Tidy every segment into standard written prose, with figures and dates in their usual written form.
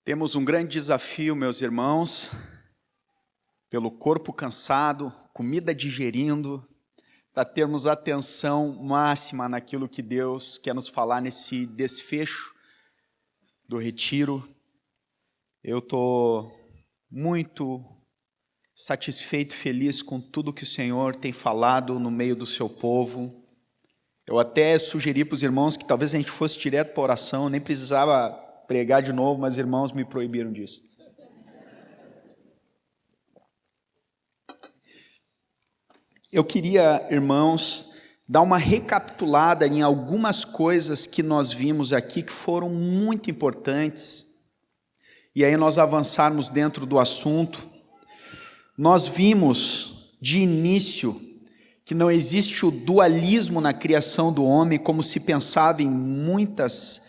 Temos um grande desafio, meus irmãos, pelo corpo cansado, comida digerindo, para termos atenção máxima naquilo que Deus quer nos falar nesse desfecho do retiro. Eu estou muito satisfeito e feliz com tudo que o Senhor tem falado no meio do seu povo. Eu até sugeri para os irmãos que talvez a gente fosse direto para a oração, nem precisava pregar de novo, mas irmãos me proibiram disso. Eu queria, irmãos, dar uma recapitulada em algumas coisas que nós vimos aqui que foram muito importantes, e aí nós avançarmos dentro do assunto. Nós vimos de início que não existe o dualismo na criação do homem, como se pensava em muitas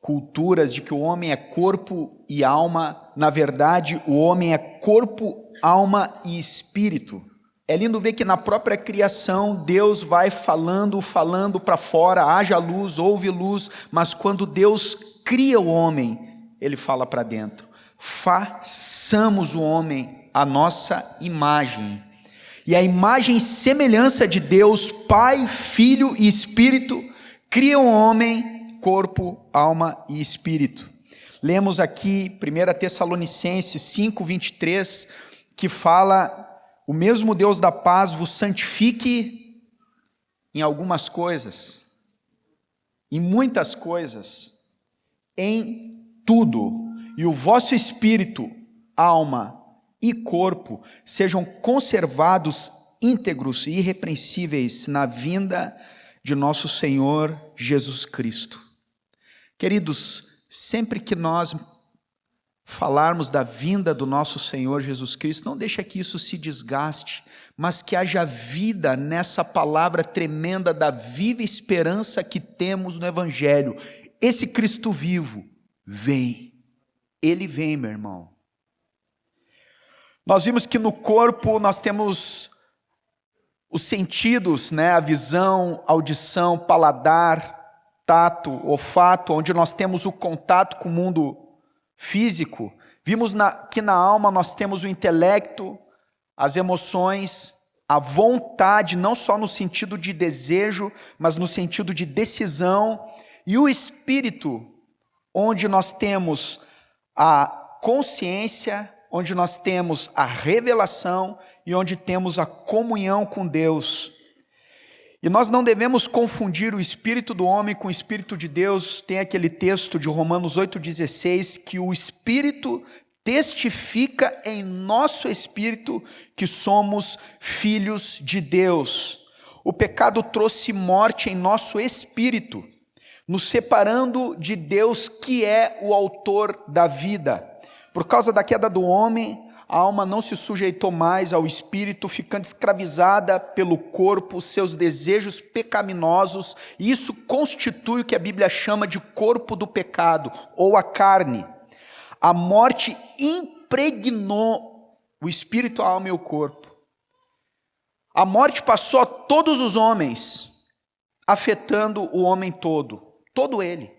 culturas, de que o homem é corpo e alma. Na verdade, o homem é corpo, alma e espírito. É lindo ver que na própria criação, Deus vai falando para fora, haja luz, houve luz, mas quando Deus cria o homem, Ele fala para dentro: façamos o homem à nossa imagem. E a imagem e semelhança de Deus, Pai, Filho e Espírito, criam o homem, corpo, alma e espírito. Lemos aqui 1 Tessalonicenses 5:23, que fala: o mesmo Deus da paz vos santifique em algumas coisas, em muitas coisas, em tudo, e o vosso espírito, alma e corpo sejam conservados íntegros e irrepreensíveis na vinda de nosso Senhor Jesus Cristo. Queridos, sempre que nós falarmos da vinda do nosso Senhor Jesus Cristo, não deixa que isso se desgaste, mas que haja vida nessa palavra tremenda da viva esperança que temos no Evangelho. Esse Cristo vivo vem, Ele vem, meu irmão. Nós vimos que no corpo nós temos os sentidos, a visão, audição, paladar, tato, olfato, onde nós temos o contato com o mundo físico. Vimos que na alma nós temos o intelecto, as emoções, a vontade, não só no sentido de desejo, mas no sentido de decisão, e o espírito, onde nós temos a consciência, onde nós temos a revelação e onde temos a comunhão com Deus. E nós não devemos confundir o espírito do homem com o espírito de Deus. Tem aquele texto de Romanos 8,16, que o Espírito testifica em nosso espírito que somos filhos de Deus. O pecado trouxe morte em nosso espírito, nos separando de Deus, que é o autor da vida. Por causa da queda do homem, a alma não se sujeitou mais ao espírito, ficando escravizada pelo corpo, seus desejos pecaminosos, e isso constitui o que a Bíblia chama de corpo do pecado, ou a carne. A morte impregnou o espírito, a alma e o corpo. A morte passou a todos os homens, afetando o homem todo ele.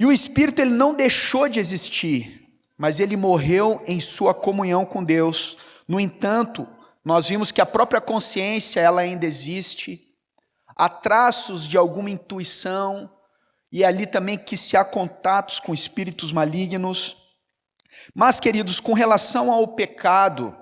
E o espírito, ele não deixou de existir, mas ele morreu em sua comunhão com Deus. No entanto, nós vimos que a própria consciência, ela ainda existe. Há traços de alguma intuição, e ali também que se há contatos com espíritos malignos. Mas, queridos, com relação ao pecado,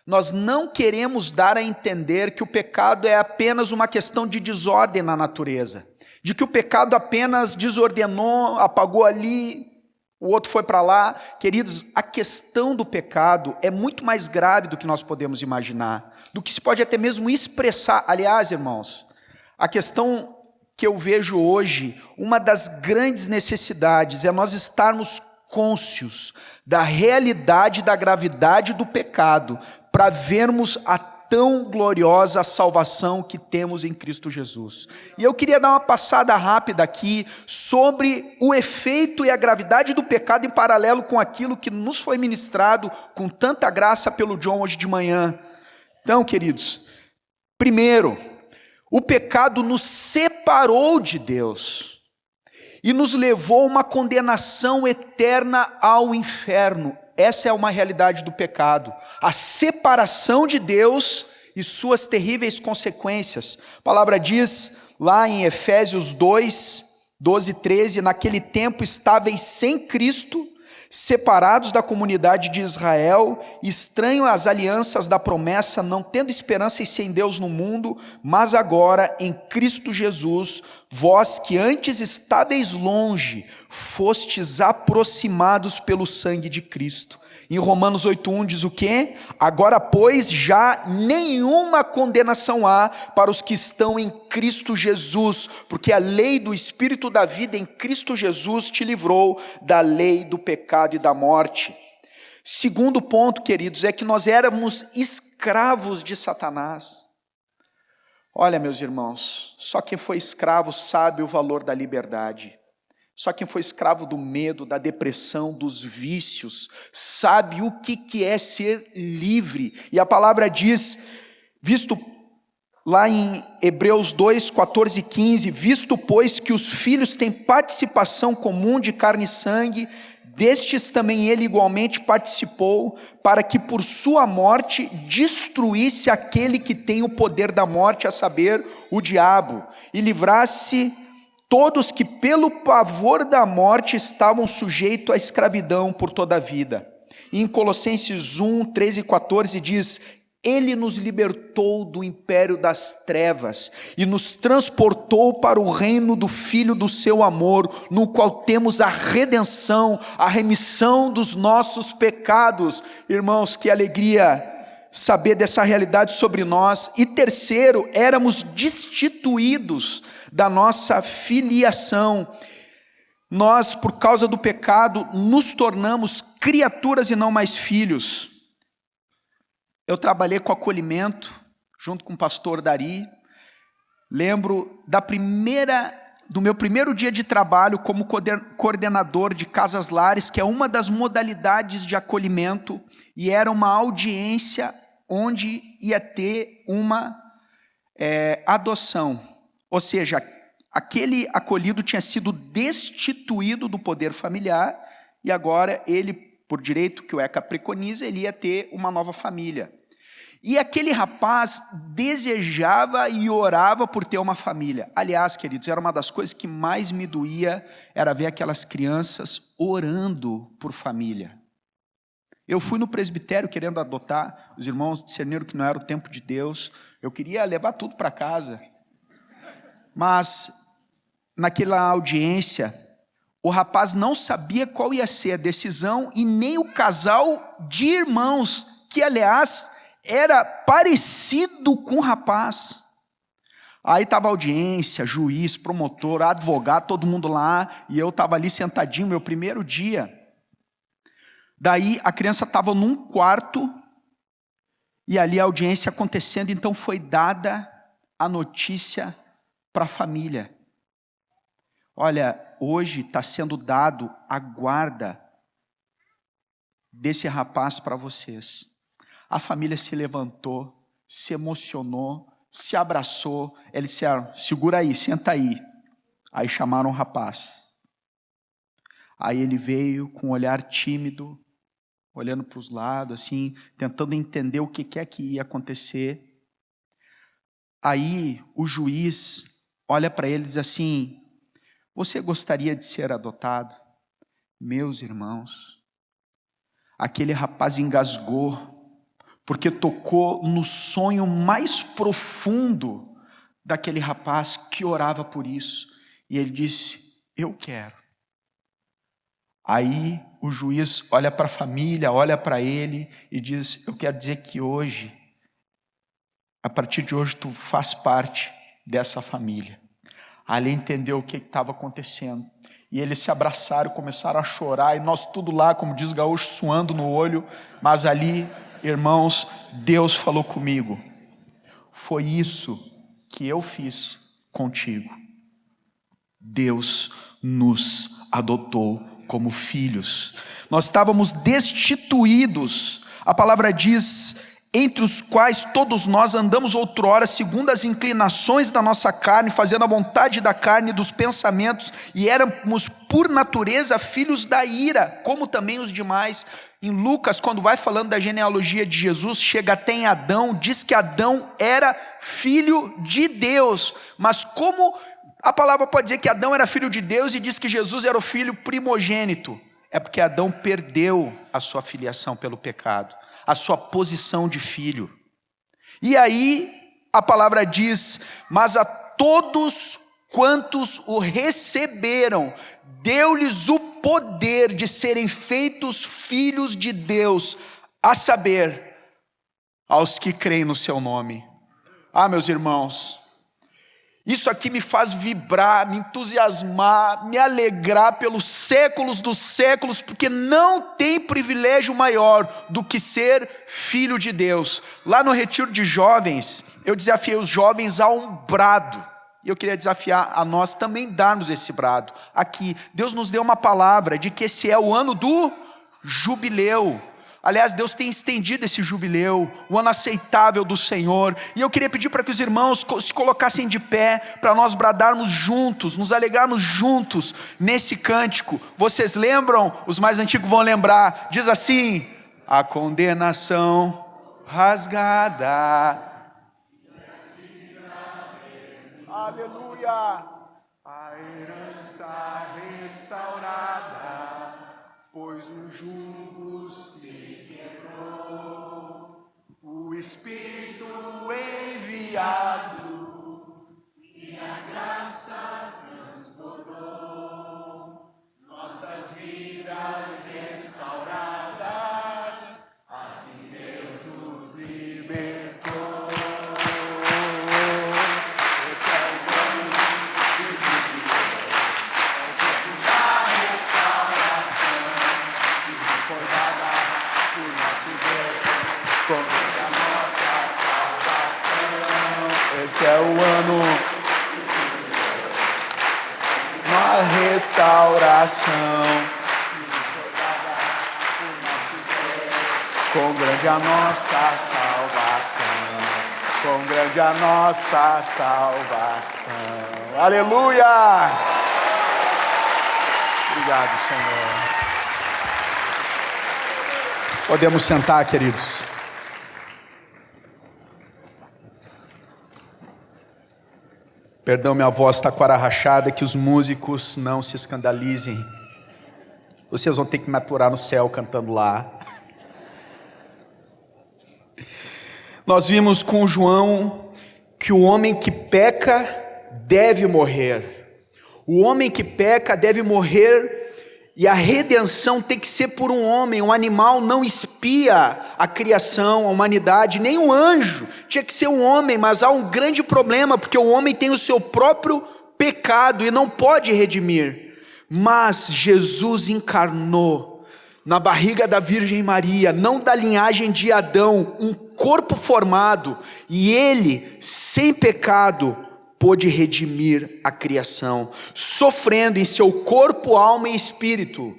nós não queremos dar a entender que o pecado é apenas uma questão de desordem na natureza, de que o pecado apenas desordenou, apagou ali, o outro foi para lá. Queridos, a questão do pecado é muito mais grave do que nós podemos imaginar, do que se pode até mesmo expressar. Aliás, irmãos, a questão que eu vejo hoje, uma das grandes necessidades é nós estarmos cônscios da realidade, da gravidade do pecado, para vermos a tão gloriosa salvação que temos em Cristo Jesus. E eu queria dar uma passada rápida aqui sobre o efeito e a gravidade do pecado em paralelo com aquilo que nos foi ministrado com tanta graça pelo John hoje de manhã. Então, queridos, primeiro, o pecado nos separou de Deus. e nos levou a uma condenação eterna ao inferno. Essa é uma realidade do pecado, a separação de Deus e suas terríveis consequências. A palavra diz lá em Efésios 2, 12 e 13, naquele tempo estáveis sem Cristo, separados da comunidade de Israel, estranho às alianças da promessa, não tendo esperança e sem Deus no mundo, mas agora em Cristo Jesus, vós que antes estáveis longe, fostes aproximados pelo sangue de Cristo. Em Romanos 8:1 diz o quê? Agora, pois, já nenhuma condenação há para os que estão em Cristo Jesus, porque a lei do Espírito da vida em Cristo Jesus te livrou da lei do pecado e da morte. Segundo ponto, queridos, é que nós éramos escravos de Satanás. Olha, meus irmãos, só quem foi escravo sabe o valor da liberdade. Só quem foi escravo do medo, da depressão, dos vícios, sabe o que é ser livre. E a palavra diz, visto lá em Hebreus 2, 14 e 15, visto pois que os filhos têm participação comum de carne e sangue, destes também ele igualmente participou, para que por sua morte destruísse aquele que tem o poder da morte, a saber, o diabo, e livrasse todos que pelo pavor da morte estavam sujeitos à escravidão por toda a vida. E em Colossenses 1, 13 e 14 diz, ele nos libertou do império das trevas e nos transportou para o reino do Filho do seu amor, no qual temos a redenção, a remissão dos nossos pecados. Irmãos, que alegria saber dessa realidade sobre nós. E terceiro, éramos destituídos da nossa filiação. Nós, por causa do pecado, nos tornamos criaturas e não mais filhos. Eu trabalhei com acolhimento, junto com o pastor Dari. Lembro do meu primeiro dia de trabalho como coordenador de casas lares, que é uma das modalidades de acolhimento, e era uma audiência onde ia ter uma adoção. Ou seja, aquele acolhido tinha sido destituído do poder familiar, e agora ele, por direito que o ECA preconiza, ele ia ter uma nova família. E aquele rapaz desejava e orava por ter uma família. Aliás, queridos, era uma das coisas que mais me doía, era ver aquelas crianças orando por família. Eu fui no presbitério querendo adotar, os irmãos discerniram que não era o tempo de Deus, eu queria levar tudo para casa. Mas, naquela audiência, o rapaz não sabia qual ia ser a decisão e nem o casal de irmãos, que aliás era parecido com o rapaz. Aí estava a audiência, juiz, promotor, advogado, todo mundo lá, e eu estava ali sentadinho, meu primeiro dia. Daí a criança estava num quarto, e ali a audiência acontecendo, então foi dada a notícia para a família. Olha, hoje está sendo dado a guarda desse rapaz para vocês. A família se levantou, se emocionou, se abraçou. Eles disseram, segura aí, senta aí. Aí chamaram o rapaz. Aí ele veio com um olhar tímido, olhando para os lados, assim, tentando entender o que é que ia acontecer. Aí o juiz olha para ele e diz assim, você gostaria de ser adotado? Meus irmãos, aquele rapaz engasgou, porque tocou no sonho mais profundo daquele rapaz que orava por isso. E ele disse, eu quero. Aí o juiz olha para a família, olha para ele e diz, eu quero dizer que hoje, a partir de hoje tu faz parte dessa família. Aí ele entendeu o que estava acontecendo. E eles se abraçaram, começaram a chorar, e nós tudo lá, como diz o gaúcho, suando no olho, mas ali, irmãos, Deus falou comigo, foi isso que eu fiz contigo. Deus nos adotou como filhos. Nós estávamos destituídos. A palavra diz, entre os quais todos nós andamos outrora, segundo as inclinações da nossa carne, fazendo a vontade da carne e dos pensamentos, e éramos por natureza filhos da ira, como também os demais. Em Lucas, quando vai falando da genealogia de Jesus, chega até em Adão, diz que Adão era filho de Deus, mas como a palavra pode dizer que Adão era filho de Deus e diz que Jesus era o filho primogênito? É porque Adão perdeu a sua filiação pelo pecado, a sua posição de filho. E aí a palavra diz: mas a todos quantos o receberam, deu-lhes o poder de serem feitos filhos de Deus, a saber, aos que creem no seu nome. Ah, meus irmãos, isso aqui me faz vibrar, me entusiasmar, me alegrar pelos séculos dos séculos, porque não tem privilégio maior do que ser filho de Deus. Lá no retiro de jovens, eu desafiei os jovens a um brado, e eu queria desafiar a nós também darmos esse brado. Aqui, Deus nos deu uma palavra de que esse é o ano do jubileu. Aliás, Deus tem estendido esse jubileu, o ano aceitável do Senhor. E eu queria pedir para que os irmãos se colocassem de pé, para nós bradarmos juntos, nos alegrarmos juntos nesse cântico. Vocês lembram? Os mais antigos vão lembrar. Diz assim: a condenação rasgada. Aleluia. A herança restaurada, pois o jugo se quebrou, o Espírito enviado, e a graça transbordou, nossas vidas restauradas, assim Deus nos libertou. Esse é o grande esse é o ano da restauração, quão grande a nossa salvação, quão grande a nossa salvação. Aleluia! Obrigado, Senhor. Podemos sentar, queridos. Perdão, minha voz está com a rachada, que os músicos não se escandalizem. Vocês vão ter que me aturar no céu cantando lá. Nós vimos com João que o homem que peca deve morrer. O homem que peca deve morrer, e a redenção tem que ser por um homem. Um animal não espia a criação, a humanidade, nem um anjo. Tinha que ser um homem, mas há um grande problema, porque o homem tem o seu próprio pecado e não pode redimir. Mas Jesus encarnou na barriga da Virgem Maria, não da linhagem de Adão, um corpo formado, e ele, sem pecado, pôde redimir a criação, sofrendo em seu corpo, alma e espírito.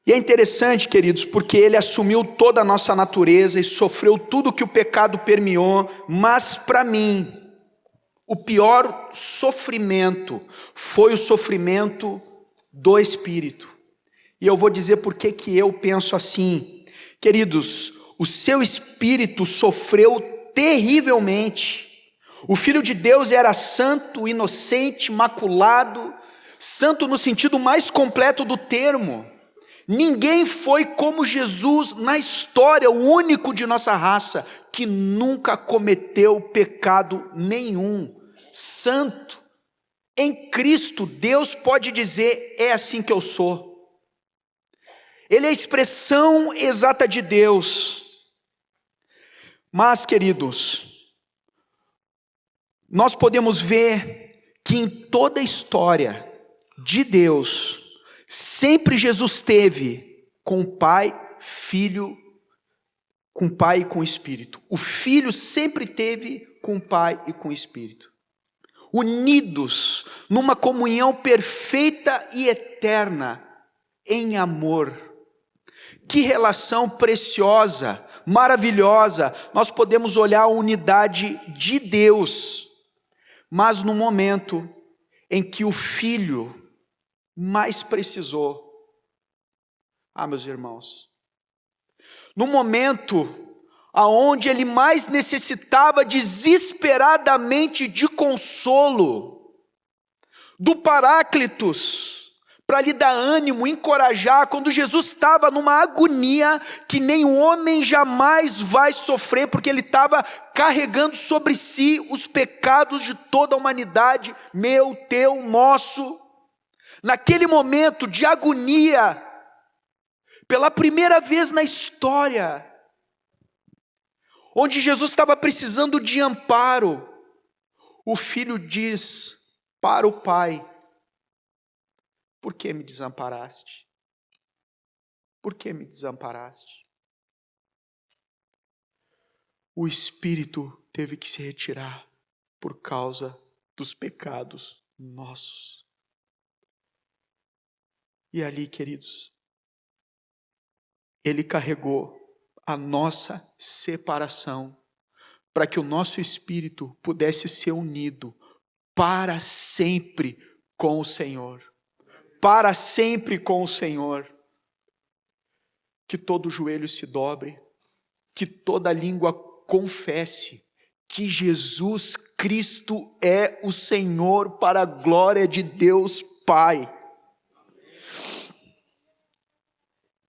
E é interessante, queridos, porque ele assumiu toda a nossa natureza e sofreu tudo que o pecado permeou, mas para mim, o pior sofrimento foi o sofrimento do espírito. E eu vou dizer por que eu penso assim. Queridos, o seu espírito sofreu terrivelmente. O Filho de Deus era santo, inocente, imaculado, santo no sentido mais completo do termo. Ninguém foi como Jesus na história, o único de nossa raça, que nunca cometeu pecado nenhum. Santo. Em Cristo, Deus pode dizer: é assim que eu sou. Ele é a expressão exata de Deus. Mas, queridos, nós podemos ver que em toda a história de Deus, sempre Jesus esteve com o Pai, Filho, com o Pai e com o Espírito. O Filho sempre esteve com o Pai e com o Espírito, unidos numa comunhão perfeita e eterna em amor. Que relação preciosa, maravilhosa. Nós podemos olhar a unidade de Deus, mas no momento em que o filho mais precisou, meus irmãos, no momento aonde ele mais necessitava desesperadamente de consolo, do Paráclitos, para lhe dar ânimo, encorajar, quando Jesus estava numa agonia que nem o homem jamais vai sofrer, porque ele estava carregando sobre si os pecados de toda a humanidade, meu, teu, nosso. Naquele momento de agonia, pela primeira vez na história, onde Jesus estava precisando de amparo, o filho diz para o pai: por que me desamparaste? Por que me desamparaste? O espírito teve que se retirar por causa dos pecados nossos. E ali, queridos, ele carregou a nossa separação, para que o nosso espírito pudesse ser unido para sempre com o Senhor. Para sempre com o Senhor. Que todo joelho se dobre, que toda língua confesse que Jesus Cristo é o Senhor, para a glória de Deus Pai.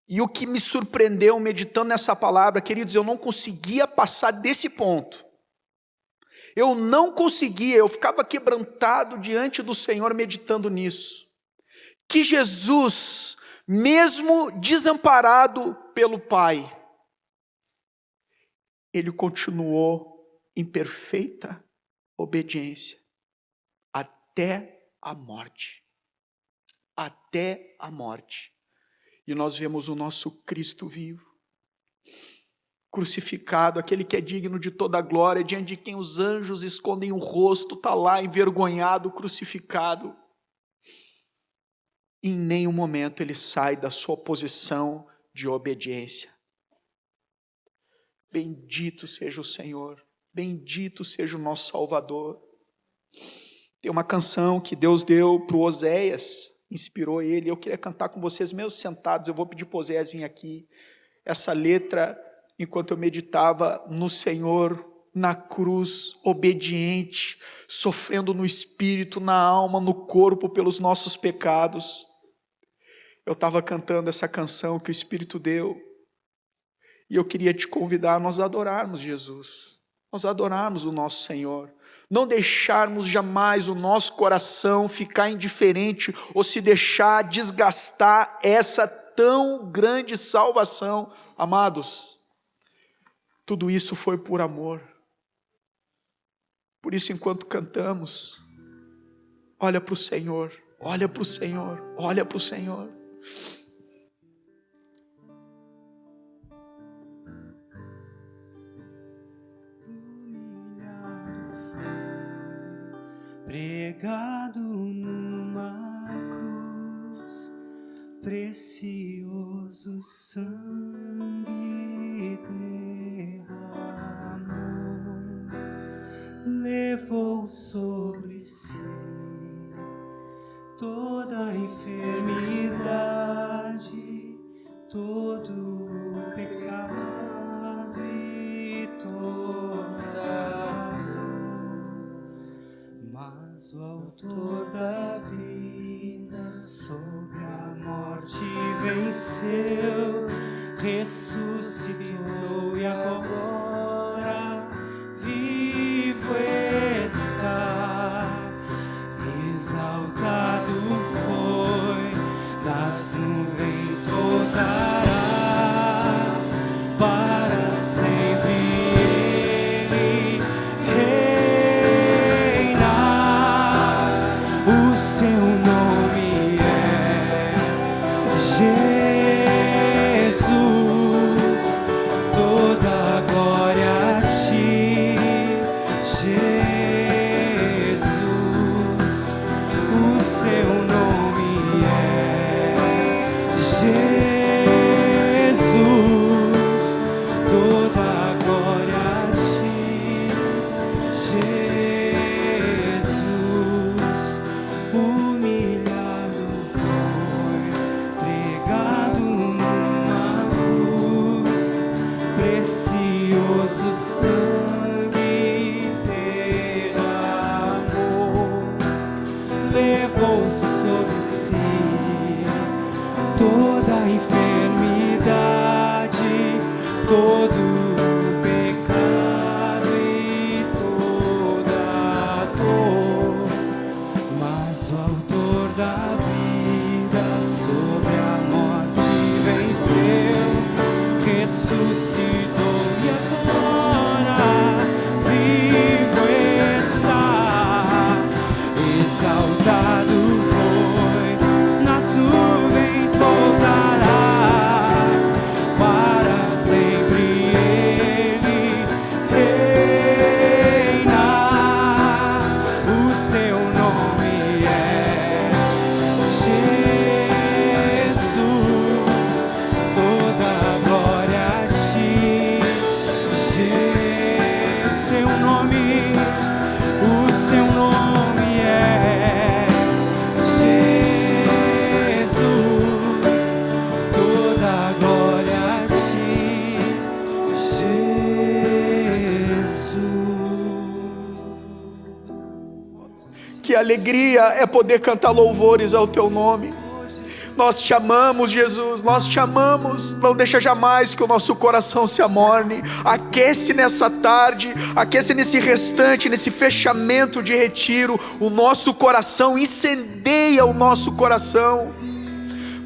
E o que me surpreendeu meditando nessa palavra, queridos, eu não conseguia passar desse ponto. Eu não conseguia, eu ficava quebrantado diante do Senhor meditando nisso. Que Jesus, mesmo desamparado pelo Pai, ele continuou em perfeita obediência até a morte. Até a morte. E nós vemos o nosso Cristo vivo, crucificado, aquele que é digno de toda a glória, diante de quem os anjos escondem o rosto, está lá envergonhado, crucificado. Em nenhum momento ele sai da sua posição de obediência. Bendito seja o Senhor, bendito seja o nosso Salvador. Tem uma canção que Deus deu para o Oséias, inspirou ele. Eu queria cantar com vocês, meus sentados. Eu vou pedir para o Oséias vir aqui. Essa letra, enquanto eu meditava no Senhor, na cruz, obediente, sofrendo no espírito, na alma, no corpo, pelos nossos pecados. Eu estava cantando essa canção que o Espírito deu, e eu queria te convidar a nós adorarmos Jesus, nós adorarmos o nosso Senhor, não deixarmos jamais o nosso coração ficar indiferente, ou se deixar desgastar essa tão grande salvação. Amados, tudo isso foi por amor. Por isso, enquanto cantamos, olha para o Senhor, olha para o Senhor, olha para o Senhor. Pregado numa cruz, precioso sangue derramou, levou sobre si toda a enfermidade, todo o pecado e toda a dor. Mas o autor da vida sobre a morte venceu, ressuscitou e agora vivo está. Exaltado foi, das nuvens voltará, para sempre ele reinar. O seu nome é Jesus, toda a glória a ti, Jesus. O seu nome é Jesus. o sangue derramou, levou sobre si toda a enfermidade, todo o pecado e toda a dor. Mas o autor da vida sobre a morte venceu, ressuscitou e agora vivo está. Exaltado foi, nas nuvens voltará, para sempre ele reina. O seu nome é Jesus, toda a glória a ti. O seu nome é Jesus, toda a glória a ti, Jesus. Que alegria é poder cantar louvores ao teu nome. Nós te amamos, Jesus, nós te amamos. Não deixa jamais que o nosso coração se amorne. Aquece nessa tarde, aquece nesse restante, nesse fechamento de retiro, o nosso coração, incendeia o nosso coração,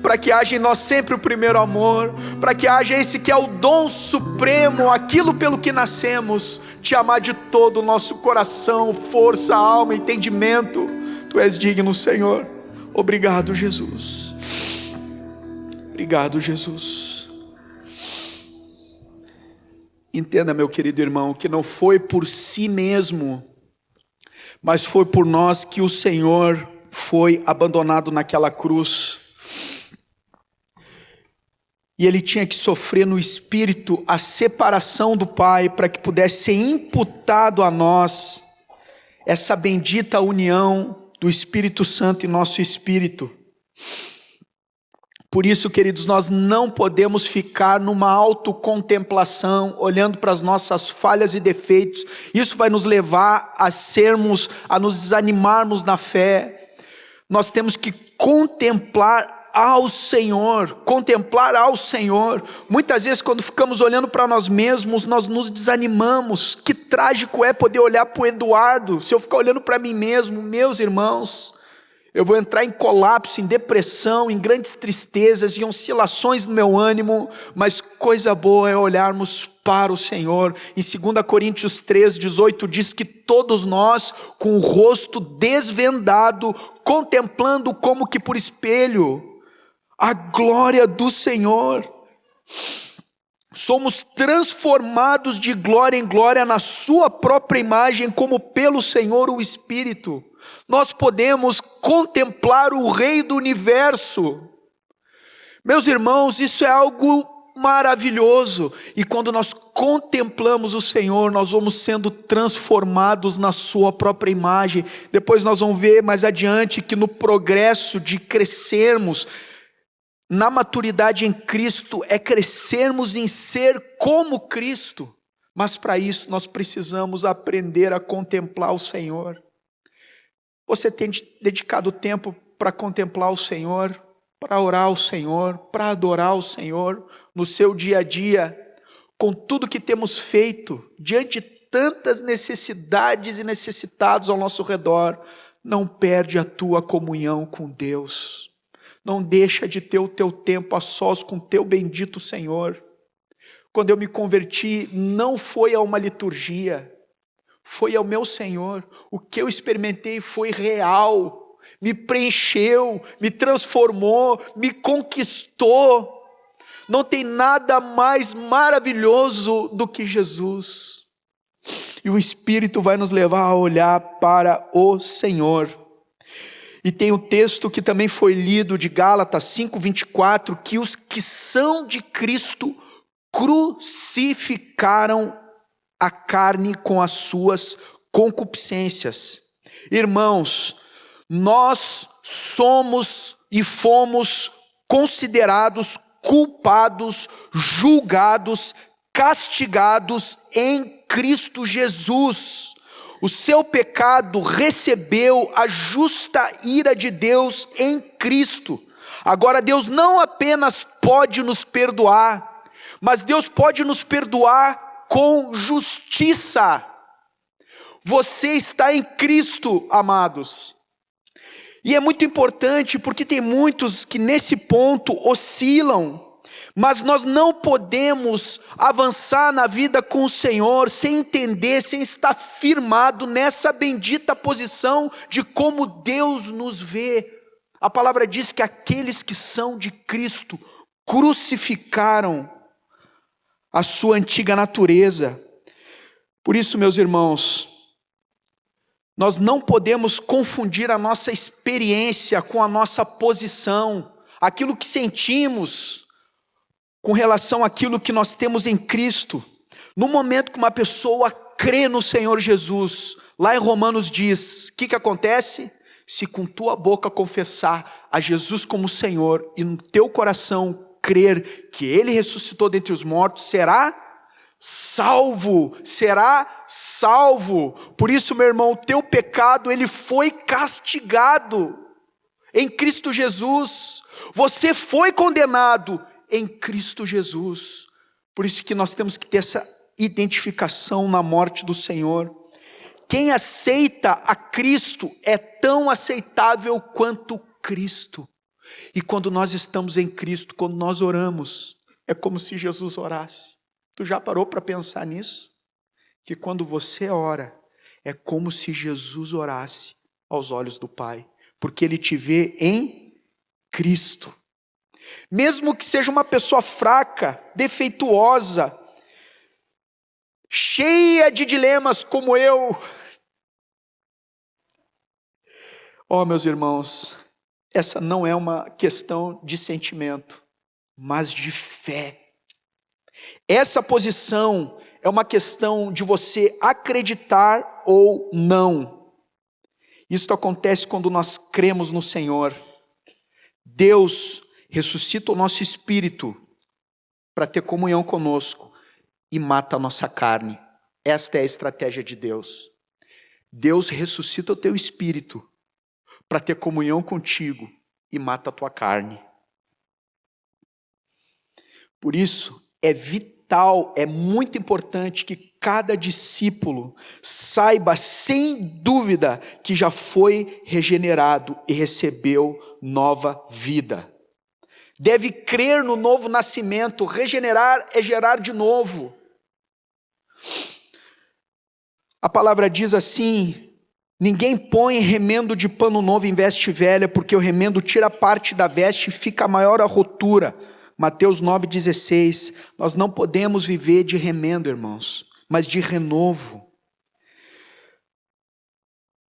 para que haja em nós sempre o primeiro amor, para que haja esse que é o dom supremo, aquilo pelo que nascemos, te amar de todo o nosso coração, força, alma, entendimento. Tu és digno, Senhor. Obrigado, Jesus. Obrigado, Jesus. Entenda, meu querido irmão, que não foi por si mesmo, mas foi por nós que o Senhor foi abandonado naquela cruz. E ele tinha que sofrer no Espírito a separação do Pai, para que pudesse ser imputado a nós essa bendita união do Espírito Santo em nosso espírito. Por isso, queridos, nós não podemos ficar numa autocontemplação, olhando para as nossas falhas e defeitos. Isso vai nos levar a nos desanimarmos na fé. Nós temos que contemplar ao Senhor. Muitas vezes, quando ficamos olhando para nós mesmos, nós nos desanimamos. Que trágico é poder olhar para o Eduardo. Se eu ficar olhando para mim mesmo, meus irmãos, eu vou entrar em colapso, em depressão, em grandes tristezas, em oscilações no meu ânimo. Mas coisa boa é olharmos para o Senhor. Em 2 Coríntios 3:18 diz que todos nós, com o rosto desvendado, contemplando como que por espelho a glória do Senhor, somos transformados de glória em glória na sua própria imagem, como pelo Senhor o Espírito. Nós podemos contemplar o Rei do Universo. Meus irmãos, isso é algo maravilhoso. E quando nós contemplamos o Senhor, nós vamos sendo transformados na sua própria imagem. Depois nós vamos ver mais adiante que no progresso de crescermos na maturidade em Cristo, é crescermos em ser como Cristo. Mas para isso nós precisamos aprender a contemplar o Senhor. Você tem dedicado tempo para contemplar o Senhor, para orar ao Senhor, para adorar o Senhor no seu dia a dia, com tudo que temos feito, diante de tantas necessidades e necessitados ao nosso redor? Não perde a tua comunhão com Deus. Não deixa de ter o teu tempo a sós com o teu bendito Senhor. Quando eu me converti, não foi a uma liturgia, foi ao meu Senhor. O que eu experimentei foi real, me preencheu, me transformou, me conquistou. Não tem nada mais maravilhoso do que Jesus. E o Espírito vai nos levar a olhar para o Senhor. E tem o texto que também foi lido de Gálatas 5:24, que os que são de Cristo crucificaram a carne com as suas concupiscências. Irmãos, nós somos e fomos considerados culpados, julgados, castigados em Cristo Jesus. O seu pecado recebeu a justa ira de Deus em Cristo. Agora Deus não apenas pode nos perdoar, mas Deus pode nos perdoar com justiça. Você está em Cristo, amados. E é muito importante porque tem muitos que nesse ponto oscilam. Mas nós não podemos avançar na vida com o Senhor sem entender, sem estar firmado nessa bendita posição de como Deus nos vê. A palavra diz que aqueles que são de Cristo crucificaram a sua antiga natureza. Por isso, meus irmãos, nós não podemos confundir a nossa experiência com a nossa posição, aquilo que sentimos com relação àquilo que nós temos em Cristo. No momento que uma pessoa crê no Senhor Jesus, lá em Romanos diz, o que acontece? Se com tua boca confessar a Jesus como Senhor e no teu coração crer que Ele ressuscitou dentre os mortos, será salvo, será salvo. Por isso, meu irmão, o teu pecado, ele foi castigado em Cristo Jesus. Você foi condenado em Cristo Jesus. Por isso que nós temos que ter essa identificação na morte do Senhor. Quem aceita a Cristo é tão aceitável quanto Cristo. E quando nós estamos em Cristo, quando nós oramos, é como se Jesus orasse. Tu já parou para pensar nisso? Que quando você ora, é como se Jesus orasse aos olhos do Pai, porque Ele te vê em Cristo. Mesmo que seja uma pessoa fraca, defeituosa, cheia de dilemas como eu. Meus irmãos, essa não é uma questão de sentimento, mas de fé. Essa posição é uma questão de você acreditar ou não. Isso acontece quando nós cremos no Senhor. Deus ressuscita o nosso espírito para ter comunhão conosco e mata a nossa carne. Esta é a estratégia de Deus. Deus ressuscita o teu espírito para ter comunhão contigo e mata a tua carne. Por isso, é vital, é muito importante que cada discípulo saiba sem dúvida que já foi regenerado e recebeu nova vida. Deve crer no novo nascimento. Regenerar é gerar de novo. A palavra diz assim: ninguém põe remendo de pano novo em veste velha, porque o remendo tira parte da veste e fica maior a rotura. Mateus 9,16. Nós não podemos viver de remendo, irmãos, mas de renovo.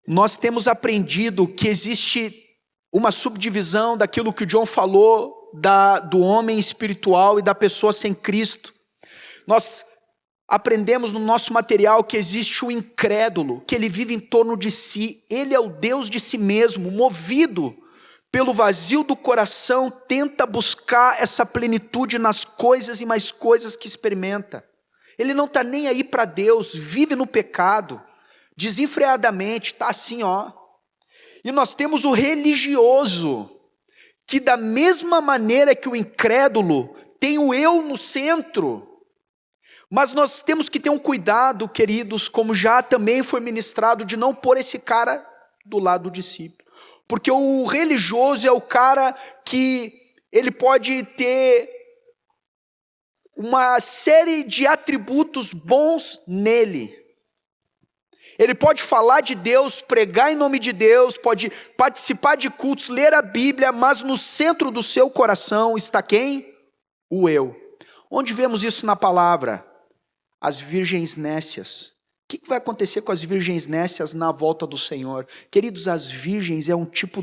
Nós temos aprendido que existe uma subdivisão daquilo que o John falou, do homem espiritual e da pessoa sem Cristo. Nós aprendemos no nosso material que existe o incrédulo, que ele vive em torno de si, ele é o Deus de si mesmo, movido pelo vazio do coração, tenta buscar essa plenitude nas coisas e mais coisas que experimenta. Ele não está nem aí para Deus, vive no pecado, desenfreadamente, está assim, E nós temos o religioso, que da mesma maneira que o incrédulo, tem o eu no centro. Mas nós temos que ter um cuidado, queridos, como já também foi ministrado, de não pôr esse cara do lado do discípulo. Porque o religioso é o cara que ele pode ter uma série de atributos bons nele. Ele pode falar de Deus, pregar em nome de Deus, pode participar de cultos, ler a Bíblia, mas no centro do seu coração está quem? O eu. Onde vemos isso na palavra? As virgens nécias. O que vai acontecer com as virgens nécias na volta do Senhor? Queridos, as virgens é um tipo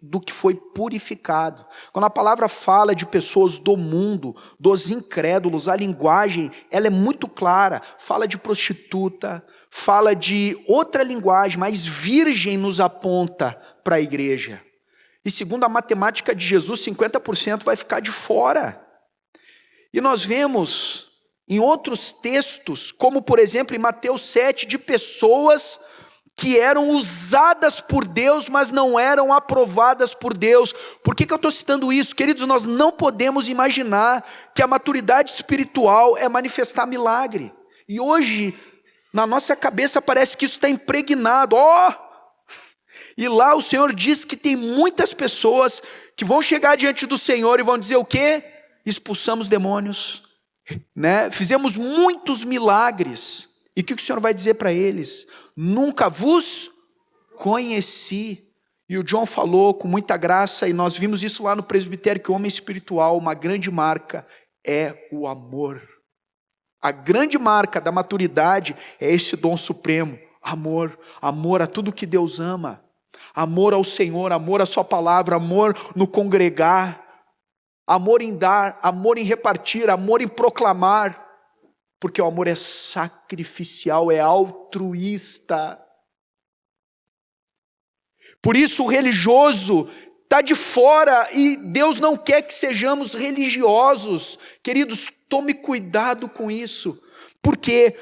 do que foi purificado. Quando a palavra fala de pessoas do mundo, dos incrédulos, a linguagem, ela é muito clara. Fala de prostituta, fala de outra linguagem, mas virgem nos aponta para a igreja. E segundo a matemática de Jesus, 50% vai ficar de fora. E nós vemos em outros textos, como por exemplo em Mateus 7, de pessoas que eram usadas por Deus, mas não eram aprovadas por Deus. Por que eu estou citando isso? Queridos, nós não podemos imaginar que a maturidade espiritual é manifestar milagre. E hoje, na nossa cabeça parece que isso está impregnado. E lá o Senhor diz que tem muitas pessoas que vão chegar diante do Senhor e vão dizer o quê? Expulsamos demônios, né? Fizemos muitos milagres. E o que o Senhor vai dizer para eles? Nunca vos conheci. E o John falou com muita graça, e nós vimos isso lá no presbitério, que o homem espiritual, uma grande marca é o amor. A grande marca da maturidade é esse dom supremo, amor. Amor a tudo que Deus ama. Amor ao Senhor, amor à sua palavra, amor no congregar. Amor em dar, amor em repartir, amor em proclamar. Porque o amor é sacrificial, é altruísta. Por isso o religioso está de fora e Deus não quer que sejamos religiosos. Queridos, tome cuidado com isso. Porque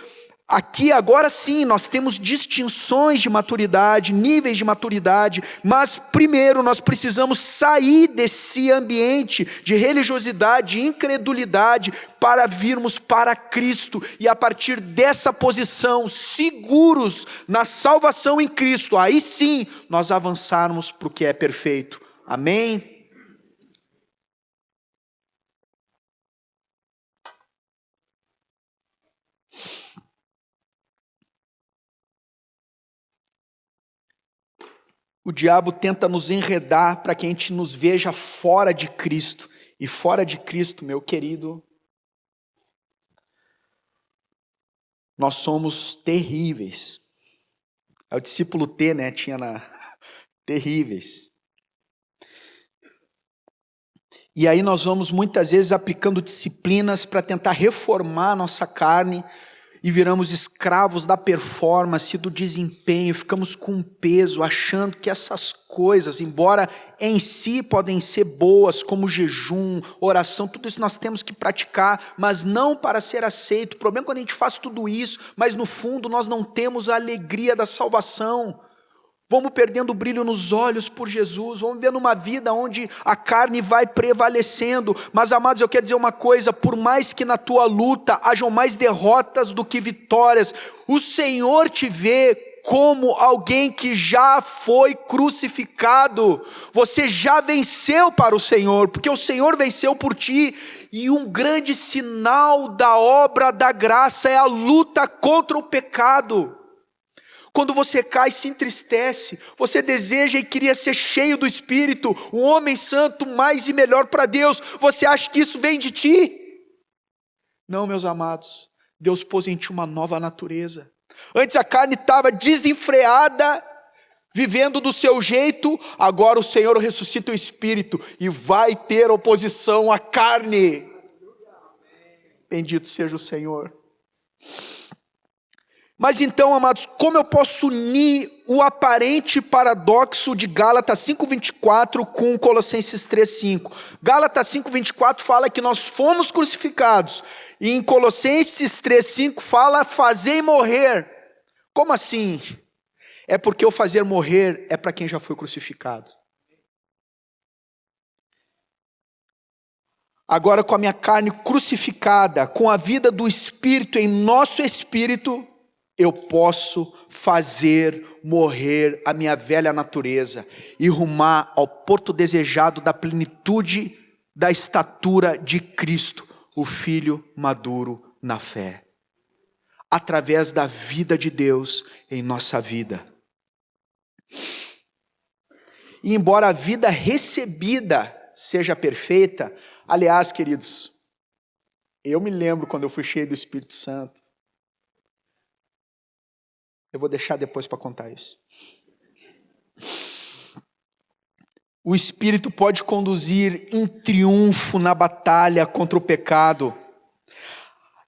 aqui agora sim nós temos distinções de maturidade, níveis de maturidade, mas primeiro nós precisamos sair desse ambiente de religiosidade, de incredulidade, para virmos para Cristo, e a partir dessa posição, seguros na salvação em Cristo, aí sim nós avançarmos para o que é perfeito. Amém? O diabo tenta nos enredar para que a gente nos veja fora de Cristo. E fora de Cristo, meu querido, nós somos terríveis. É o discípulo T, né? Tinha na... terríveis. E aí nós vamos muitas vezes aplicando disciplinas para tentar reformar a nossa carne, e viramos escravos da performance, do desempenho, ficamos com peso, achando que essas coisas, embora em si podem ser boas, como jejum, oração, tudo isso nós temos que praticar, mas não para ser aceito. O problema é quando a gente faz tudo isso, mas no fundo nós não temos a alegria da salvação. Vamos perdendo o brilho nos olhos por Jesus, vamos vivendo uma vida onde a carne vai prevalecendo. Mas amados, eu quero dizer uma coisa, por mais que na tua luta hajam mais derrotas do que vitórias, o Senhor te vê como alguém que já foi crucificado. Você já venceu para o Senhor, porque o Senhor venceu por ti. E um grande sinal da obra da graça é a luta contra o pecado. Quando você cai, se entristece, você deseja e queria ser cheio do Espírito, um homem santo, mais e melhor para Deus, você acha que isso vem de ti? Não, meus amados, Deus pôs em ti uma nova natureza. Antes a carne estava desenfreada, vivendo do seu jeito, agora o Senhor ressuscita o Espírito e vai ter oposição à carne. Bendito seja o Senhor. Mas então, amados, como eu posso unir o aparente paradoxo de Gálatas 5:24 com Colossenses 3:5? Gálatas 5:24 fala que nós fomos crucificados, e em Colossenses 3:5 fala fazei morrer. Como assim? É porque o fazer morrer é para quem já foi crucificado. Agora, com a minha carne crucificada, com a vida do Espírito em nosso espírito, eu posso fazer morrer a minha velha natureza e rumar ao porto desejado da plenitude da estatura de Cristo, o Filho maduro na fé, através da vida de Deus em nossa vida. E embora a vida recebida seja perfeita, aliás, queridos, eu me lembro quando eu fui cheio do Espírito Santo. Eu vou deixar depois para contar isso. O Espírito pode conduzir em triunfo na batalha contra o pecado.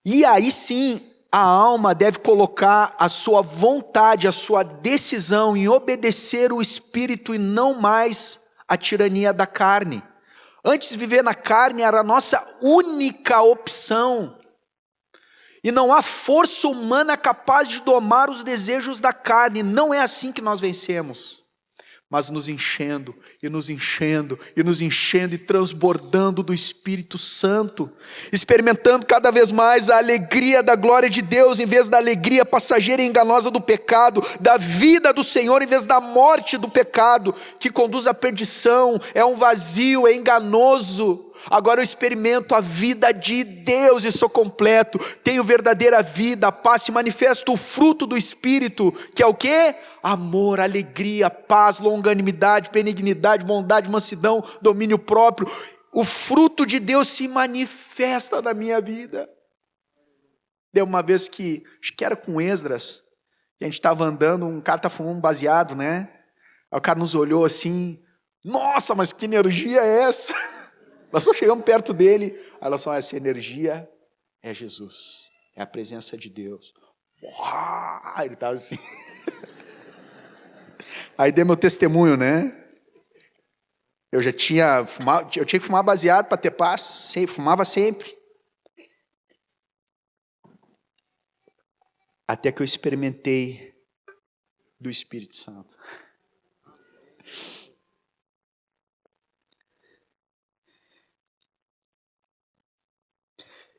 E aí sim, a alma deve colocar a sua vontade, a sua decisão em obedecer o Espírito e não mais a tirania da carne. Antes de viver na carne era a nossa única opção. E não há força humana capaz de domar os desejos da carne. Não é assim que nós vencemos. Mas nos enchendo, e nos enchendo, e nos enchendo, e transbordando do Espírito Santo. Experimentando cada vez mais a alegria da glória de Deus, em vez da alegria passageira e enganosa do pecado. Da vida do Senhor, em vez da morte do pecado, que conduz à perdição. É um vazio, é enganoso. Agora eu experimento a vida de Deus e sou completo, tenho verdadeira vida, paz, se manifesta o fruto do Espírito, que é o quê? Amor, alegria, paz, longanimidade, benignidade, bondade, mansidão, domínio próprio. O fruto de Deus se manifesta na minha vida. Deu uma vez que, acho que era com Esdras, que a gente estava andando, um cara estava fumando um baseado, né? Aí o cara nos olhou assim, nossa, mas que energia é essa? Nós só chegamos perto dele, aí nós falamos, essa energia é Jesus, é a presença de Deus. Uau! Ele estava assim. Aí dei meu testemunho, né? Eu tinha que fumar baseado para ter paz, fumava sempre. Até que eu experimentei do Espírito Santo.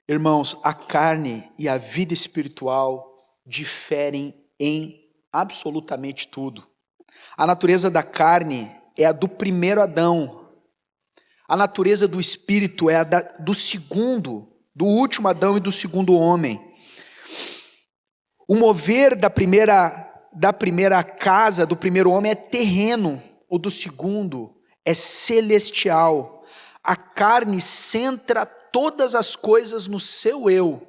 Irmãos, a carne e a vida espiritual diferem em absolutamente tudo. A natureza da carne é a do primeiro Adão. A natureza do espírito é a do segundo, do último Adão e do segundo homem. O mover da primeira casa, do primeiro homem, é terreno. O do segundo é celestial. A carne centra todas as coisas no seu eu.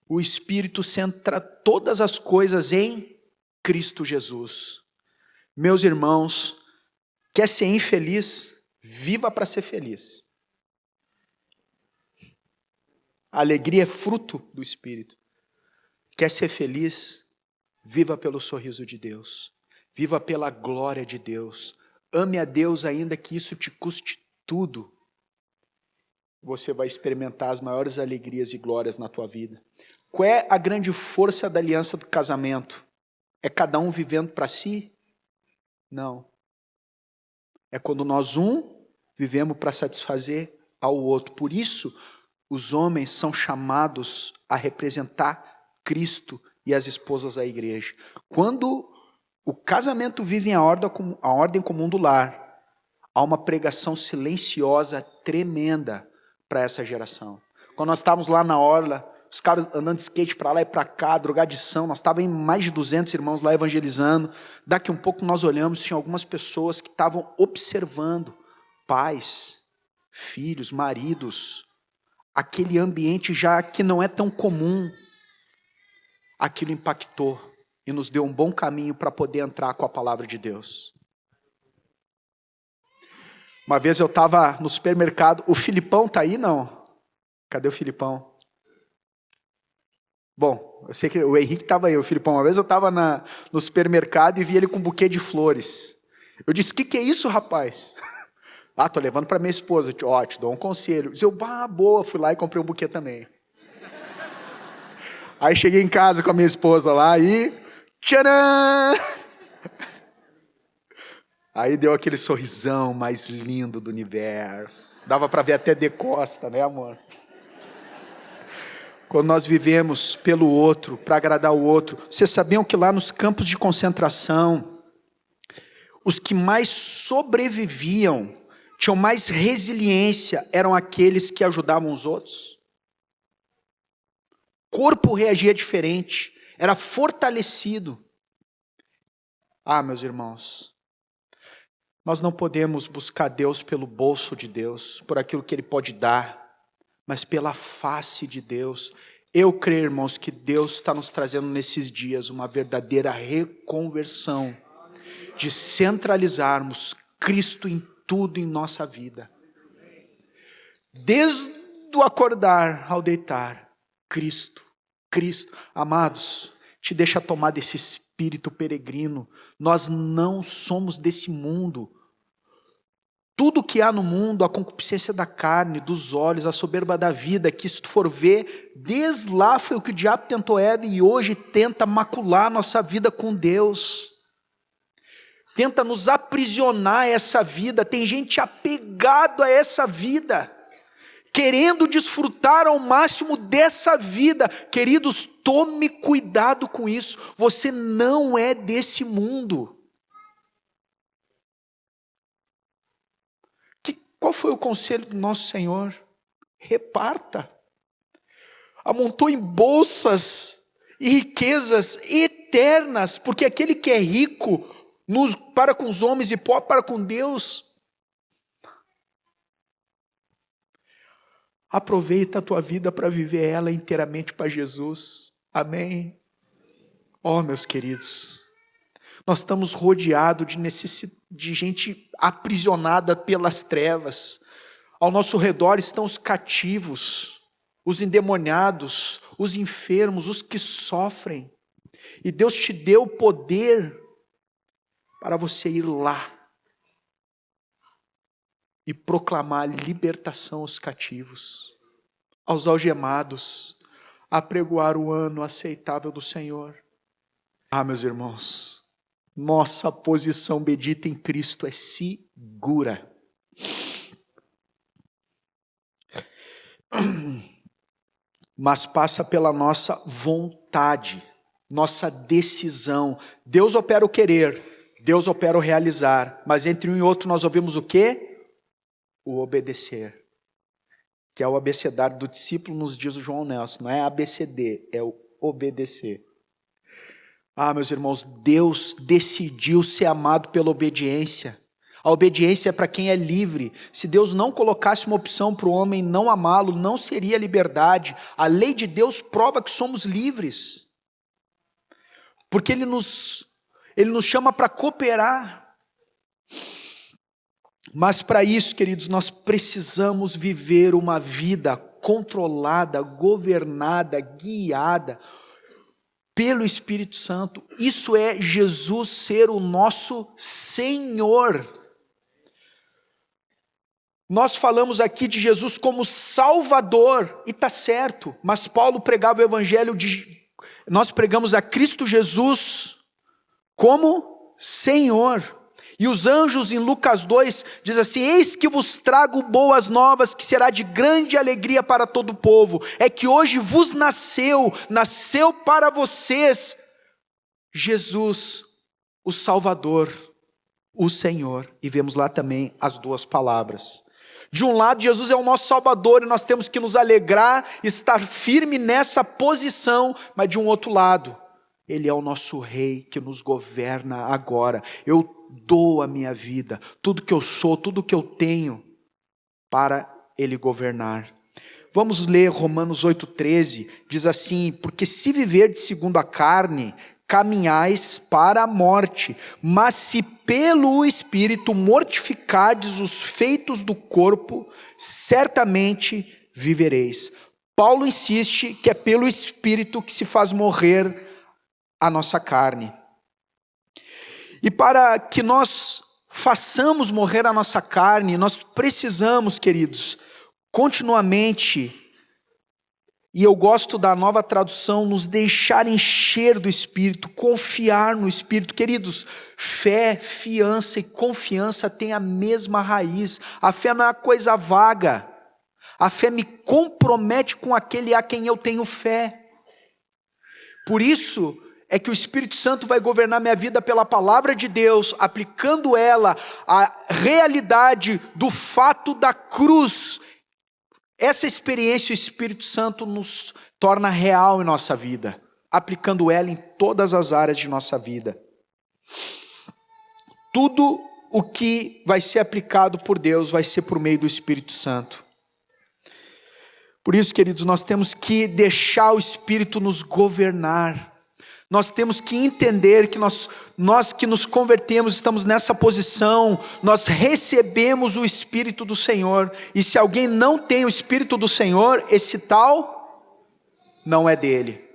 O Espírito centra todas as coisas em Cristo Jesus. Meus irmãos, quer ser infeliz? Viva para ser feliz. A alegria é fruto do Espírito. Quer ser feliz? Viva pelo sorriso de Deus. Viva pela glória de Deus. Ame a Deus ainda que isso te custe tudo. Você vai experimentar as maiores alegrias e glórias na tua vida. Qual é a grande força da aliança do casamento? É cada um vivendo para si? Não. É quando nós vivemos para satisfazer ao outro. Por isso, os homens são chamados a representar Cristo e as esposas da igreja. Quando o casamento vive a ordem comum do lar, há uma pregação silenciosa tremenda para essa geração. Quando nós estávamos lá na orla, os caras andando de skate para lá e para cá, drogadição, nós estávamos em mais de 200 irmãos lá evangelizando. Daqui um pouco nós olhamos, tinha algumas pessoas que estavam observando, pais, filhos, maridos, aquele ambiente já que não é tão comum. Aquilo impactou e nos deu um bom caminho para poder entrar com a palavra de Deus. Uma vez eu estava no supermercado, o Filipão está aí, não? Cadê o Filipão? Bom, eu sei que o Henrique estava aí, o Filipão. Uma vez eu estava no supermercado e vi ele com um buquê de flores. Eu disse, o que é isso, rapaz? Tô levando para minha esposa. Te dou um conselho. Eu, boa, fui lá e comprei um buquê também. Aí cheguei em casa com a minha esposa lá e... Tcharam! Aí deu aquele sorrisão mais lindo do universo. Dava para ver até de costa, né, amor? Quando nós vivemos pelo outro, para agradar o outro. Vocês sabiam que lá nos campos de concentração, os que mais sobreviviam, tinham mais resiliência, eram aqueles que ajudavam os outros? O corpo reagia diferente, era fortalecido. Meus irmãos, nós não podemos buscar Deus pelo bolso de Deus, por aquilo que Ele pode dar, mas pela face de Deus. Eu creio, irmãos, que Deus está nos trazendo nesses dias uma verdadeira reconversão, de centralizarmos Cristo em tudo em nossa vida. Desde o acordar ao deitar, Cristo. Amados, te deixa tomar desse espírito peregrino. Nós não somos desse mundo. Tudo que há no mundo, a concupiscência da carne, dos olhos, a soberba da vida, que se tu for ver, desde lá foi o que o diabo tentou Eva e hoje tenta macular nossa vida com Deus. Tenta nos aprisionar a essa vida. Tem gente apegado a essa vida, querendo desfrutar ao máximo dessa vida. Queridos, tome cuidado com isso. Você não é desse mundo. Qual foi o conselho do nosso Senhor? Reparta. Amontoe em bolsas e riquezas eternas, porque aquele que é rico para com os homens e pobre para com Deus. Aproveita a tua vida para viver ela inteiramente para Jesus. Amém? Meus queridos, nós estamos rodeados de gente aprisionada pelas trevas. Ao nosso redor estão os cativos, os endemoniados, os enfermos, os que sofrem. E Deus te deu poder para você ir lá e proclamar libertação aos cativos, aos algemados, apregoar o ano aceitável do Senhor. Meus irmãos, nossa posição bendita em Cristo é segura. Mas passa pela nossa vontade, nossa decisão. Deus opera o querer, Deus opera o realizar, mas entre um e outro nós ouvimos o quê? O obedecer, que é o abecedário do discípulo, nos diz o João Nelson, não é ABCD, é o obedecer. Meus irmãos, Deus decidiu ser amado pela obediência. A obediência é para quem é livre. Se Deus não colocasse uma opção para o homem não amá-lo, não seria liberdade. A lei de Deus prova que somos livres, porque Ele nos chama para cooperar. Mas para isso, queridos, nós precisamos viver uma vida controlada, governada, guiada pelo Espírito Santo. Isso é Jesus ser o nosso Senhor. Nós falamos aqui de Jesus como Salvador, e está certo, mas Paulo pregava o Evangelho nós pregamos a Cristo Jesus como Senhor. E os anjos em Lucas 2 diz assim: eis que vos trago boas novas, que será de grande alegria para todo o povo. É que hoje vos nasceu para vocês, Jesus, o Salvador, o Senhor. E vemos lá também as duas palavras. De um lado, Jesus é o nosso Salvador e nós temos que nos alegrar, estar firme nessa posição, mas de um outro lado, Ele é o nosso Rei que nos governa agora. Eu dou a minha vida, tudo que eu sou, tudo que eu tenho, para Ele governar. Vamos ler Romanos 8,13, diz assim: porque se viverdes segundo a carne, caminhais para a morte, mas se pelo Espírito mortificardes os feitos do corpo, certamente vivereis. Paulo insiste que é pelo Espírito que se faz morrer a nossa carne. E para que nós façamos morrer a nossa carne, nós precisamos, queridos, continuamente, e eu gosto da Nova Tradução, nos deixar encher do Espírito, confiar no Espírito. Queridos, fé, fiança e confiança têm a mesma raiz. A fé não é uma coisa vaga. A fé me compromete com aquele a quem eu tenho fé. Por isso é que o Espírito Santo vai governar minha vida pela palavra de Deus, aplicando ela à realidade do fato da cruz. Essa experiência o Espírito Santo nos torna real em nossa vida, aplicando ela em todas as áreas de nossa vida. Tudo o que vai ser aplicado por Deus vai ser por meio do Espírito Santo. Por isso, queridos, nós temos que deixar o Espírito nos governar. Nós temos que entender que nós que nos convertemos, estamos nessa posição, nós recebemos o Espírito do Senhor. E se alguém não tem o Espírito do Senhor, esse tal não é dele.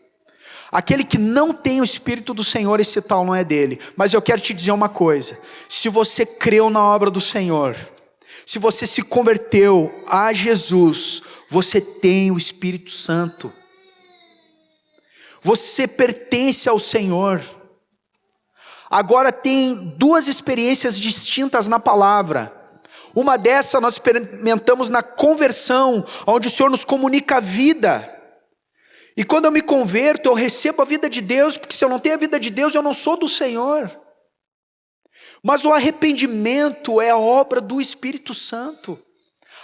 Aquele que não tem o Espírito do Senhor, esse tal não é dele. Mas eu quero te dizer uma coisa: se você creu na obra do Senhor, Se você se converteu a Jesus, você tem o Espírito Santo. Você pertence ao Senhor. Agora tem duas experiências distintas na palavra. Uma dessa nós experimentamos na conversão, onde o Senhor nos comunica a vida. E quando eu me converto, eu recebo a vida de Deus, porque se eu não tenho a vida de Deus, eu não sou do Senhor. Mas o arrependimento é a obra do Espírito Santo.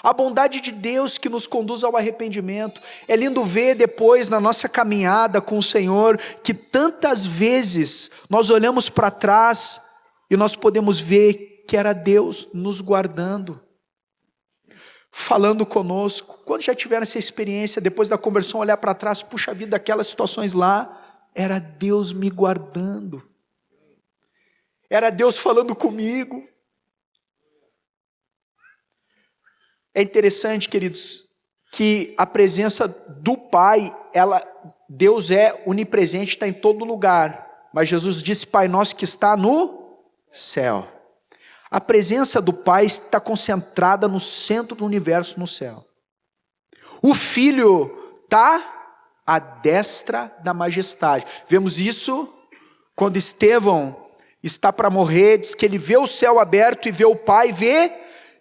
A bondade de Deus que nos conduz ao arrependimento. É lindo ver depois na nossa caminhada com o Senhor, que tantas vezes nós olhamos para trás e nós podemos ver que era Deus nos guardando, falando conosco. Quando já tiveram essa experiência, depois da conversão, olhar para trás, puxa vida, aquelas situações lá, era Deus me guardando. Era Deus falando comigo. É interessante, queridos, que a presença do Pai, Deus é onipresente, está em todo lugar. Mas Jesus disse, Pai nosso que está no céu. A presença do Pai está concentrada no centro do universo, no céu. O Filho está à destra da majestade. Vemos isso quando Estevão está para morrer, diz que ele vê o céu aberto e vê o Pai, vê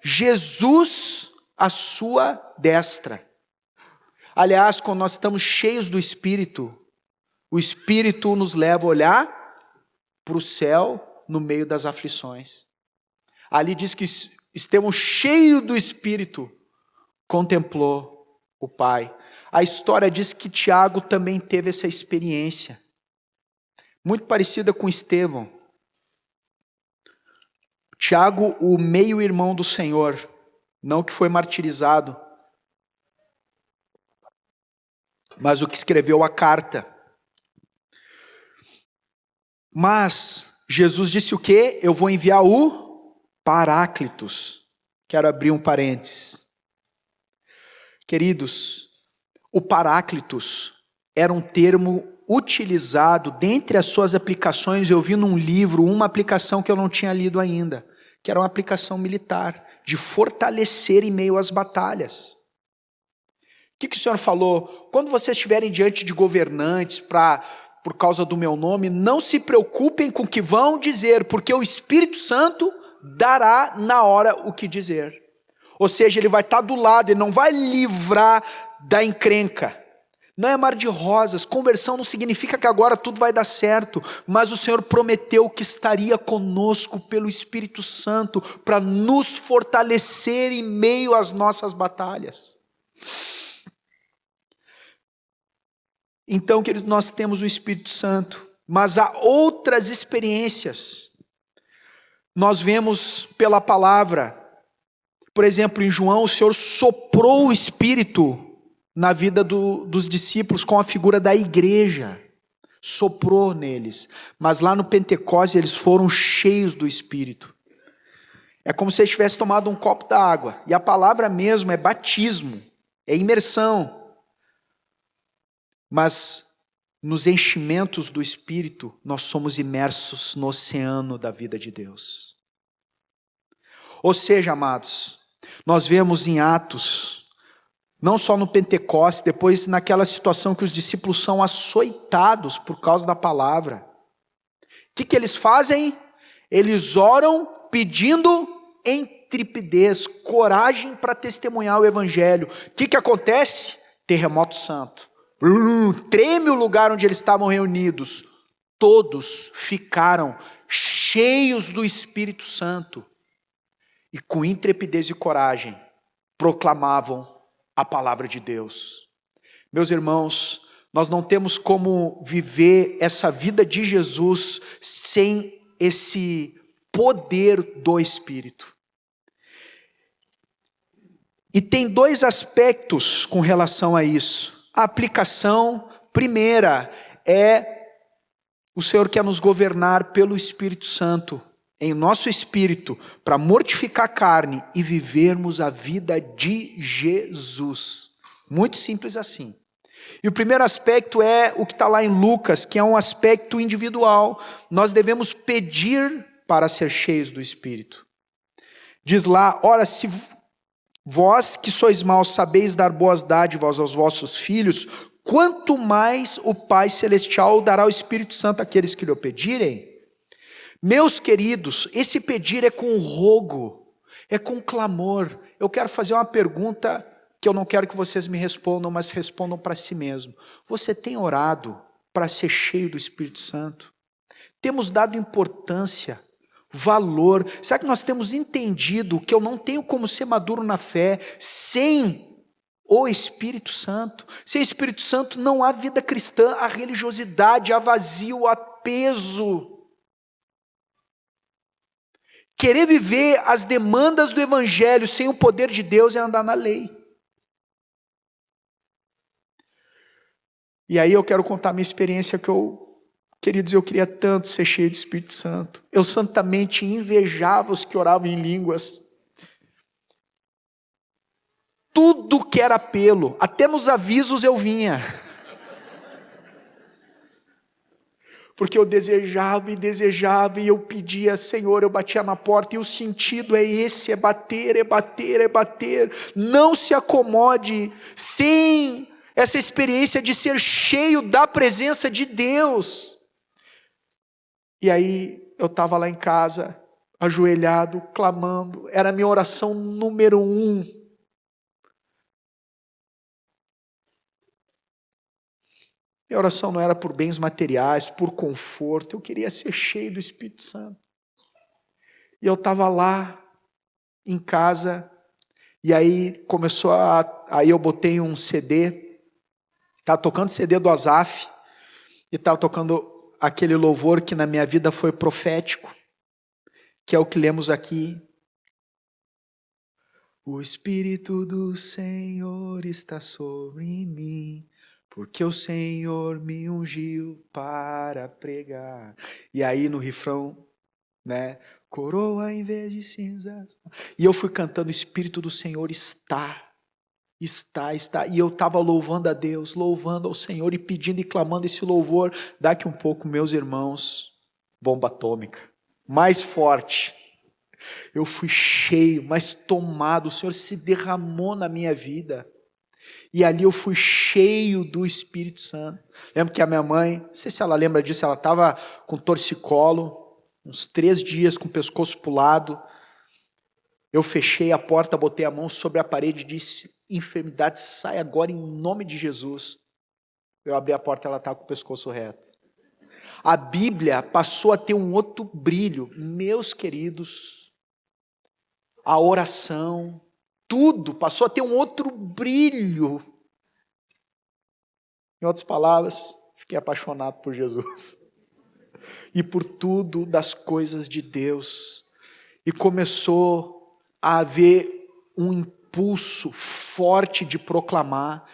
Jesus à sua destra. Aliás, quando nós estamos cheios do Espírito, o Espírito nos leva a olhar para o céu no meio das aflições. Ali diz que Estevão, cheio do Espírito, contemplou o Pai. A história diz que Tiago também teve essa experiência, muito parecida com Estevão. Tiago, o meio-irmão do Senhor, não que foi martirizado, mas o que escreveu a carta. Mas Jesus disse o quê? Eu vou enviar o Paráclitos. Quero abrir um parênteses. Queridos, o Paráclitos era um termo utilizado, dentre as suas aplicações, eu vi num livro uma aplicação que eu não tinha lido ainda, que era uma aplicação militar, de fortalecer em meio às batalhas. O que o Senhor falou? Quando vocês estiverem diante de governantes por causa do meu nome, não se preocupem com o que vão dizer, porque o Espírito Santo dará na hora o que dizer. Ou seja, ele vai estar do lado, ele não vai livrar da encrenca. Não é mar de rosas, conversão não significa que agora tudo vai dar certo, mas o Senhor prometeu que estaria conosco pelo Espírito Santo para nos fortalecer em meio às nossas batalhas. Então, queridos, nós temos o Espírito Santo, mas há outras experiências. Nós vemos pela palavra, por exemplo, em João, o Senhor soprou o Espírito na vida dos discípulos com a figura da igreja, soprou neles, mas lá no Pentecostes eles foram cheios do Espírito. É como se eles tivessem tomado um copo d'água, e a palavra mesmo é batismo, é imersão, mas nos enchimentos do Espírito nós somos imersos no oceano da vida de Deus. Ou seja, amados, nós vemos em Atos, não só no Pentecostes, depois naquela situação que os discípulos são açoitados por causa da palavra. O que eles fazem? Eles oram pedindo intrepidez, coragem para testemunhar o Evangelho. O que acontece? Terremoto santo. Treme o lugar onde eles estavam reunidos. Todos ficaram cheios do Espírito Santo e com intrepidez e coragem proclamavam a palavra de Deus. Meus irmãos, nós não temos como viver essa vida de Jesus sem esse poder do Espírito. E tem dois aspectos com relação a isso. A aplicação primeira é o Senhor quer nos governar pelo Espírito Santo, em nosso espírito, para mortificar a carne e vivermos a vida de Jesus. Muito simples assim. E o primeiro aspecto é o que está lá em Lucas, que é um aspecto individual. Nós devemos pedir para ser cheios do Espírito. Diz lá, ora, se vós que sois maus sabeis dar boas dádivas aos vossos filhos, quanto mais o Pai Celestial dará o Espírito Santo àqueles que lhe o pedirem? Meus queridos, esse pedir é com rogo, é com clamor. Eu quero fazer uma pergunta que eu não quero que vocês me respondam, mas respondam para si mesmo. Você tem orado para ser cheio do Espírito Santo? Temos dado importância, valor? Será que nós temos entendido que eu não tenho como ser maduro na fé sem o Espírito Santo? Sem o Espírito Santo não há vida cristã, há religiosidade, há vazio, há peso. Querer viver as demandas do Evangelho sem o poder de Deus é andar na lei. E aí eu quero contar a minha experiência queridos, eu queria tanto ser cheio do Espírito Santo. Eu santamente invejava os que oravam em línguas. Tudo que era apelo, até nos avisos eu vinha. Porque eu desejava e eu pedia, Senhor, eu batia na porta, e o sentido é esse, é bater, é bater, é bater. Não se acomode sem essa experiência de ser cheio da presença de Deus. E aí eu estava lá em casa, ajoelhado, clamando, era a minha oração número 1. Minha oração não era por bens materiais, por conforto, eu queria ser cheio do Espírito Santo. E eu estava lá, em casa, e aí aí eu botei um CD, estava tocando CD do Asaf, e estava tocando aquele louvor que na minha vida foi profético, que é o que lemos aqui. O Espírito do Senhor está sobre mim, porque o Senhor me ungiu para pregar. E aí no refrão, né? Coroa em vez de cinzas. E eu fui cantando, o Espírito do Senhor está. E eu estava louvando a Deus, louvando ao Senhor e pedindo e clamando esse louvor. Daqui um pouco, meus irmãos, bomba atômica, mais forte. Eu fui cheio, mas tomado, o Senhor se derramou na minha vida. E ali eu fui cheio do Espírito Santo. Lembro que a minha mãe, não sei se ela lembra disso, ela estava com torcicolo, uns 3 dias com o pescoço para o lado. Eu fechei a porta, botei a mão sobre a parede e disse, enfermidade, sai agora em nome de Jesus. Eu abri a porta e ela estava com o pescoço reto. A Bíblia passou a ter um outro brilho. Meus queridos, a oração, tudo passou a ter um outro brilho. Em outras palavras, fiquei apaixonado por Jesus. E por tudo das coisas de Deus. E começou a haver um impulso forte de proclamar.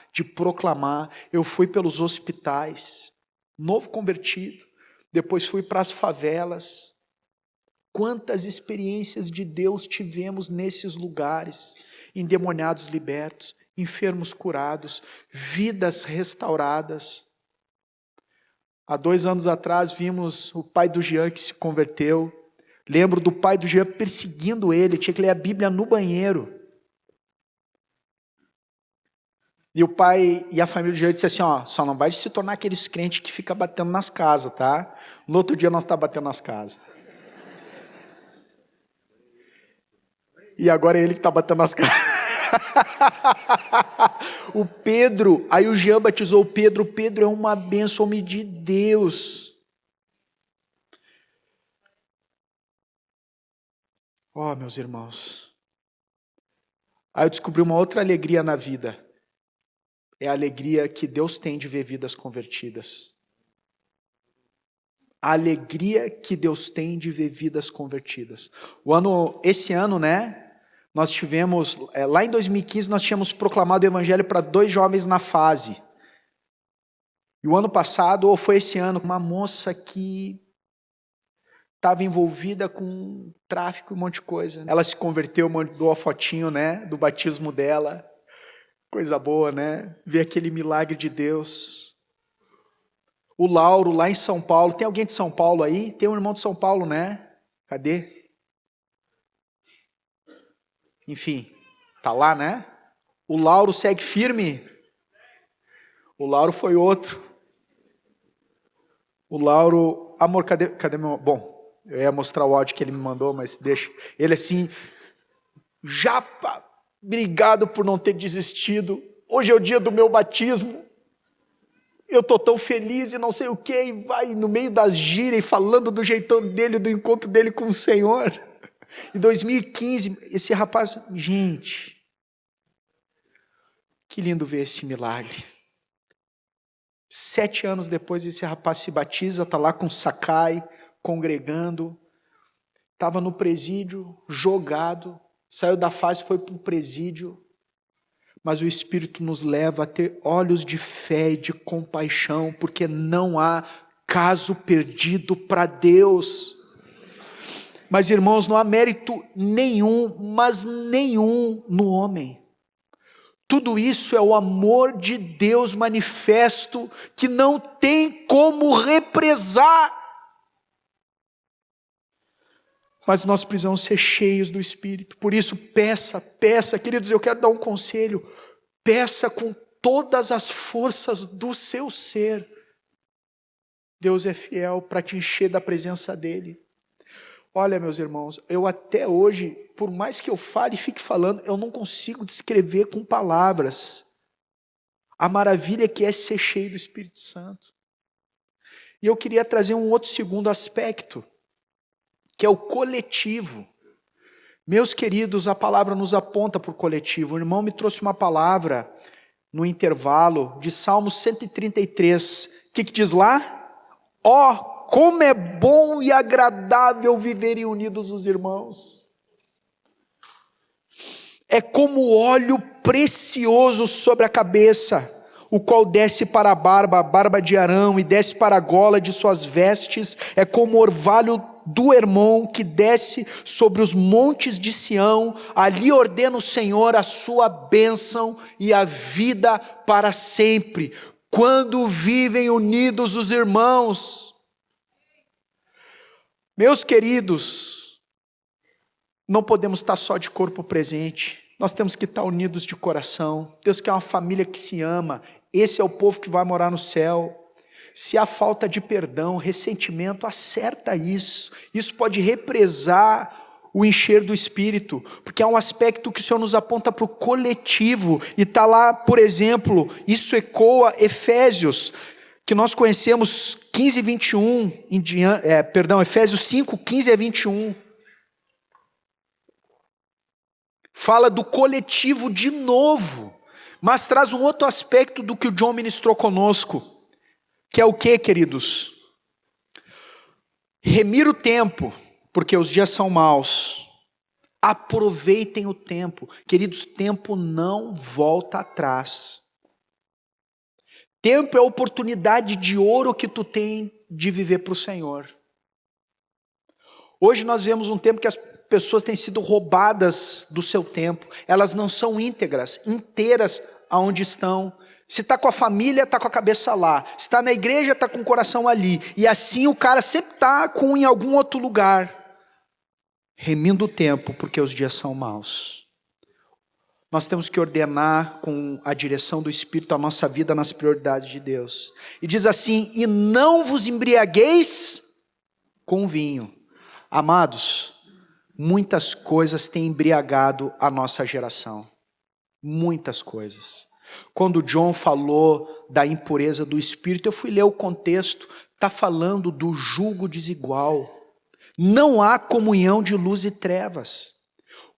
Eu fui pelos hospitais, novo convertido. Depois fui para as favelas. Quantas experiências de Deus tivemos nesses lugares. Endemoniados libertos, enfermos curados, vidas restauradas. Há 2 anos atrás vimos o pai do Jean que se converteu. Lembro do pai do Jean perseguindo ele, tinha que ler a Bíblia no banheiro. E o pai e a família do Jean disse assim, ó, só não vai se tornar aqueles crentes que fica batendo nas casas, tá? No outro dia nós estamos batendo nas casas. E agora é ele que está batendo nas casas. O Pedro, aí o Jean batizou o Pedro. O Pedro é uma bênção, homem de Deus. Ó, meus irmãos. Aí eu descobri uma outra alegria na vida. É a alegria que Deus tem de ver vidas convertidas. A alegria que Deus tem de ver vidas convertidas. Esse ano, né? Nós tivemos, lá em 2015, nós tínhamos proclamado o Evangelho para 2 jovens na fase. E o ano passado, ou foi esse ano, uma moça que estava envolvida com tráfico e um monte de coisa. Ela se converteu, mandou a fotinho, né, do batismo dela. Coisa boa, né? Ver aquele milagre de Deus. O Lauro, lá em São Paulo. Tem alguém de São Paulo aí? Tem um irmão de São Paulo, né? Cadê? enfim, tá lá, né? O Lauro segue firme. O Lauro foi outro. O Lauro, amor, cadê meu... Bom, eu ia mostrar o áudio que ele me mandou, mas deixa. Ele assim, Japa, obrigado por não ter desistido. Hoje é o dia do meu batismo. Eu tô tão feliz e não sei o que, e vai no meio das gírias, falando do jeitão dele, do encontro dele com o Senhor. Em 2015, esse rapaz, gente, que lindo ver esse milagre. 7 anos depois, esse rapaz se batiza, está lá com o Sakai, congregando, estava no presídio, jogado, saiu da fase, foi para o presídio, mas o Espírito nos leva a ter olhos de fé e de compaixão, porque não há caso perdido para Deus. Mas irmãos, não há mérito nenhum, mas nenhum no homem. Tudo isso é o amor de Deus manifesto, que não tem como represar. Mas nós precisamos ser cheios do Espírito. Por isso, peça, queridos, eu quero dar um conselho. Peça com todas as forças do seu ser. Deus é fiel para te encher da presença dEle. Olha, meus irmãos, eu até hoje, por mais que eu fale e fique falando, eu não consigo descrever com palavras a maravilha que é ser cheio do Espírito Santo. E eu queria trazer um outro segundo aspecto, que é o coletivo. Meus queridos, a palavra nos aponta para o coletivo. O irmão me trouxe uma palavra no intervalo de Salmo 133. O que diz lá? Como é bom e agradável viverem unidos os irmãos. É como óleo precioso sobre a cabeça, o qual desce para a barba de Arão, e desce para a gola de suas vestes. É como o orvalho do Hermon, que desce sobre os montes de Sião. Ali ordena o Senhor a sua bênção e a vida para sempre, quando vivem unidos os irmãos. Meus queridos, não podemos estar só de corpo presente, nós temos que estar unidos de coração. Deus quer uma família que se ama, esse é o povo que vai morar no céu. Se há falta de perdão, ressentimento, acerta isso. Isso pode represar o encher do Espírito, porque é um aspecto que o Senhor nos aponta para o coletivo, e está lá, por exemplo, isso ecoa Efésios, que nós conhecemos 15 e 21, Efésios 5, 15 a 21. Fala do coletivo de novo, mas traz um outro aspecto do que o John ministrou conosco, que é o que, queridos? Remir o tempo, porque os dias são maus. Aproveitem o tempo. Queridos, tempo não volta atrás. Tempo é a oportunidade de ouro que tu tem de viver para o Senhor. Hoje nós vemos um tempo que as pessoas têm sido roubadas do seu tempo. Elas não são íntegras, inteiras aonde estão. Se está com a família, está com a cabeça lá. Se está na igreja, está com o coração ali. E assim o cara sempre está em algum outro lugar. Remindo o tempo, porque os dias são maus. Nós temos que ordenar com a direção do Espírito a nossa vida nas prioridades de Deus. E diz assim: e não vos embriagueis com vinho. Amados, muitas coisas têm embriagado a nossa geração. Muitas coisas. Quando John falou da impureza do Espírito, eu fui ler o contexto, está falando do jugo desigual. Não há comunhão de luz e trevas.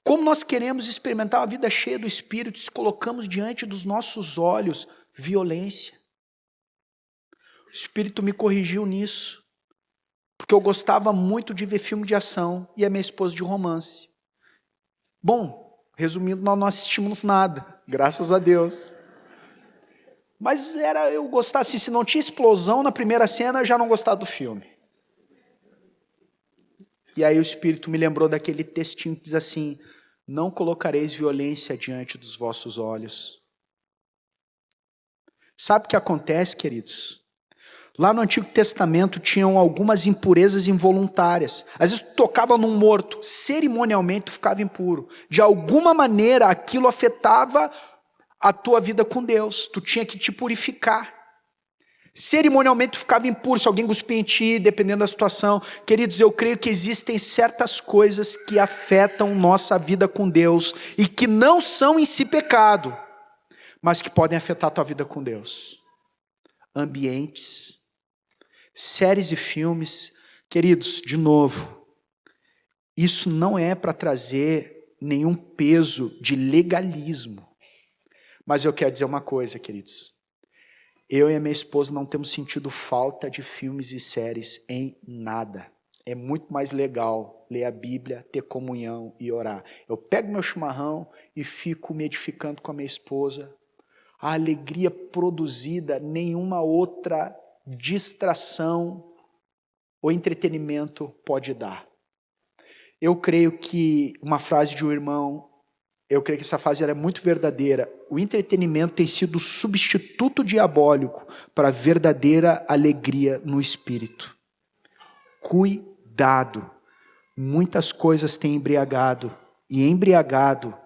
Como nós queremos experimentar uma vida cheia do Espírito, se colocamos diante dos nossos olhos violência. O Espírito me corrigiu nisso, porque eu gostava muito de ver filme de ação e a minha esposa de romance. Bom, resumindo, nós não assistimos nada, graças a Deus. Mas eu gostava assim, se não tinha explosão na primeira cena, eu já não gostava do filme. E aí o Espírito me lembrou daquele textinho que diz assim: não colocareis violência diante dos vossos olhos. Sabe o que acontece, queridos? Lá no Antigo Testamento tinham algumas impurezas involuntárias. Às vezes tu tocava num morto, cerimonialmente tu ficava impuro. De alguma maneira aquilo afetava a tua vida com Deus. Tu tinha que te purificar. Cerimonialmente tu ficava impuro, se alguém cuspia em ti, dependendo da situação. Queridos, eu creio que existem certas coisas que afetam nossa vida com Deus e que não são em si pecado, mas que podem afetar a tua vida com Deus. Ambientes, séries e filmes. Queridos, de novo, isso não é para trazer nenhum peso de legalismo. Mas eu quero dizer uma coisa, queridos. Eu e a minha esposa não temos sentido falta de filmes e séries em nada. É muito mais legal ler a Bíblia, ter comunhão e orar. Eu pego meu chimarrão e fico me edificando com a minha esposa. A alegria produzida, nenhuma outra distração ou entretenimento pode dar. Eu creio que uma frase de um irmão, eu creio que essa frase era muito verdadeira. O entretenimento tem sido o substituto diabólico para a verdadeira alegria no espírito. Cuidado. Muitas coisas têm embriagado, e embriagado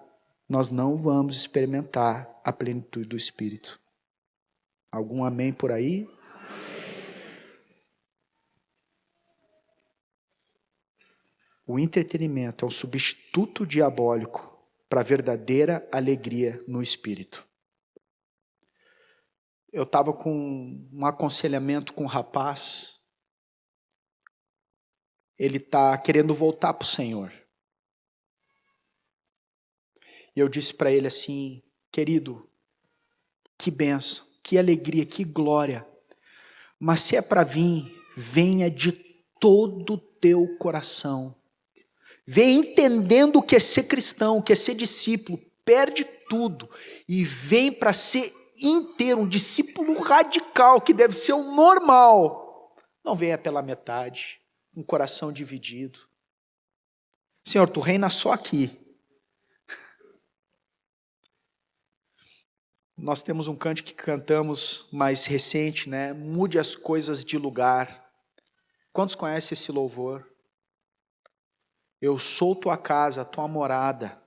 nós não vamos experimentar a plenitude do espírito. Algum amém por aí? O entretenimento é um substituto diabólico para a verdadeira alegria no espírito. Eu estava com um aconselhamento com um rapaz. Ele está querendo voltar para o Senhor. E eu disse para ele assim: querido, que bênção, que alegria, que glória. Mas se é para vir, venha de todo o teu coração. Vem entendendo o que é ser cristão, o que é ser discípulo, perde tudo e vem para ser inteiro, um discípulo radical, que deve ser o normal. Não venha pela metade, um coração dividido. Senhor, tu reina só aqui. Nós temos um cântico que cantamos mais recente, né? Mude as coisas de lugar. Quantos conhecem esse louvor? Eu sou tua casa, tua morada.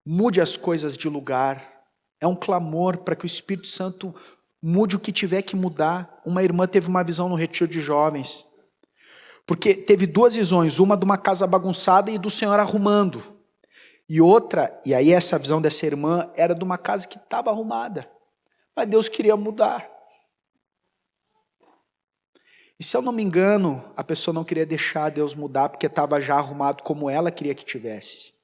Mude as coisas de lugar. É um clamor para que o Espírito Santo mude o que tiver que mudar. Uma irmã teve uma visão no retiro de jovens. Porque teve duas visões, uma de uma casa bagunçada e do Senhor arrumando. E outra, e aí essa visão dessa irmã, era de uma casa que estava arrumada. Mas Deus queria mudar. E se eu não me engano, a pessoa não queria deixar Deus mudar porque estava já arrumado como ela queria que tivesse.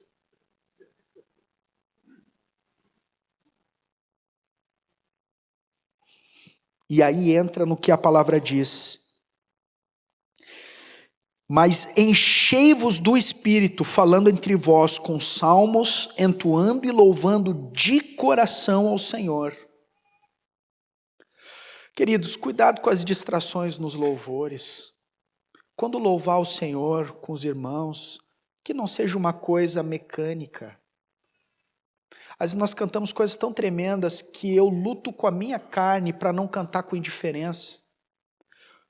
E aí entra no que a palavra diz. Mas enchei-vos do Espírito, falando entre vós com salmos, entoando e louvando de coração ao Senhor. Queridos, cuidado com as distrações nos louvores. Quando louvar o Senhor com os irmãos, que não seja uma coisa mecânica. Às vezes nós cantamos coisas tão tremendas que eu luto com a minha carne para não cantar com indiferença.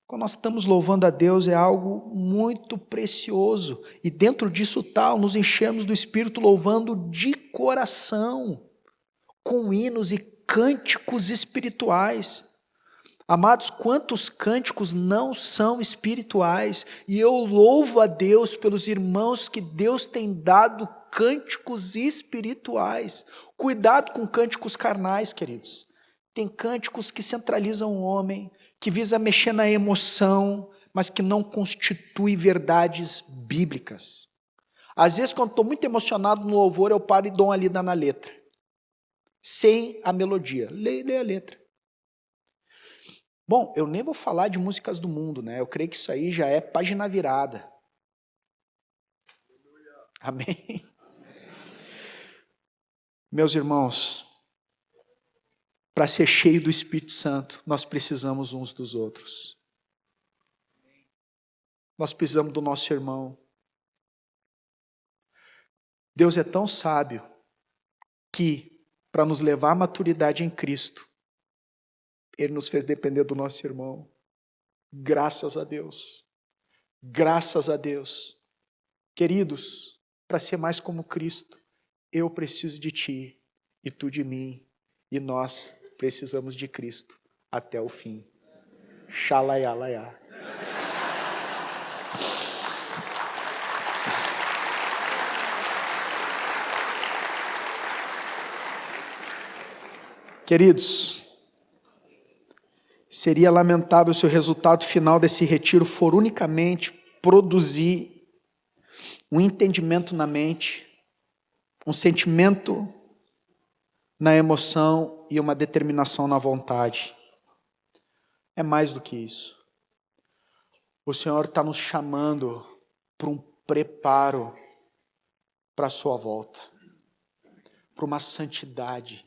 Quando nós estamos louvando a Deus é algo muito precioso. E dentro disso tal, nos enchemos do Espírito louvando de coração, com hinos e cânticos espirituais. Amados, quantos cânticos não são espirituais? E eu louvo a Deus pelos irmãos que Deus tem dado cânticos espirituais. Cuidado com cânticos carnais, queridos. Tem cânticos que centralizam o homem, que visa mexer na emoção, mas que não constitui verdades bíblicas. Às vezes, quando estou muito emocionado no louvor, eu paro e dou uma lida na letra. Sem a melodia. Lê a letra. Bom, eu nem vou falar de músicas do mundo, né? Eu creio que isso aí já é página virada. Amém? Meus irmãos, para ser cheio do Espírito Santo, nós precisamos uns dos outros. Nós precisamos do nosso irmão. Deus é tão sábio que, para nos levar à maturidade em Cristo, Ele nos fez depender do nosso irmão. Graças a Deus. Graças a Deus. Queridos, para ser mais como Cristo, eu preciso de ti e tu de mim. E nós precisamos de Cristo até o fim. Xalaiá. Queridos, seria lamentável se o resultado final desse retiro for unicamente produzir um entendimento na mente, um sentimento na emoção e uma determinação na vontade. É mais do que isso. O Senhor está nos chamando para um preparo para a sua volta, para uma santidade,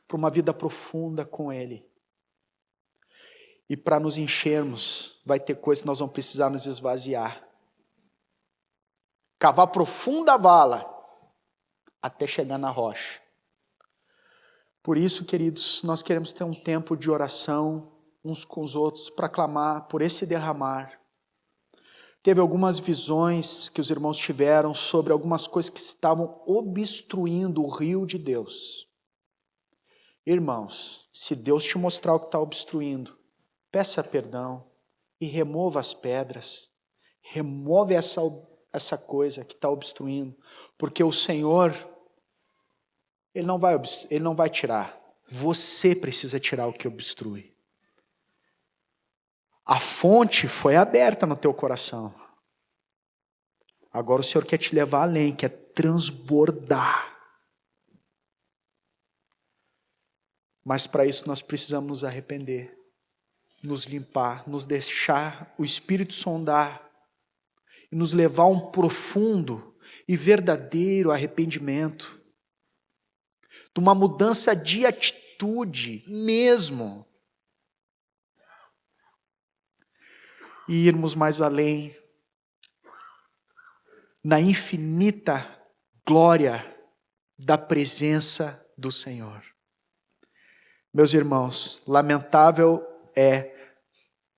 para uma vida profunda com Ele. E para nos enchermos, vai ter coisas que nós vamos precisar nos esvaziar. Cavar profunda a vala, até chegar na rocha. Por isso, queridos, nós queremos ter um tempo de oração uns com os outros, para clamar por esse derramar. Teve algumas visões que os irmãos tiveram sobre algumas coisas que estavam obstruindo o rio de Deus. Irmãos, se Deus te mostrar o que está obstruindo, peça perdão e remova as pedras. Remove essa coisa que está obstruindo, porque o Senhor, Ele não vai tirar. Você precisa tirar o que obstrui. A fonte foi aberta no teu coração. Agora o Senhor quer te levar além, quer transbordar. Mas para isso nós precisamos nos arrepender, nos limpar, nos deixar o Espírito sondar e nos levar a um profundo e verdadeiro arrependimento, de uma mudança de atitude mesmo, e irmos mais além na infinita glória da presença do Senhor. Meus irmãos, lamentável é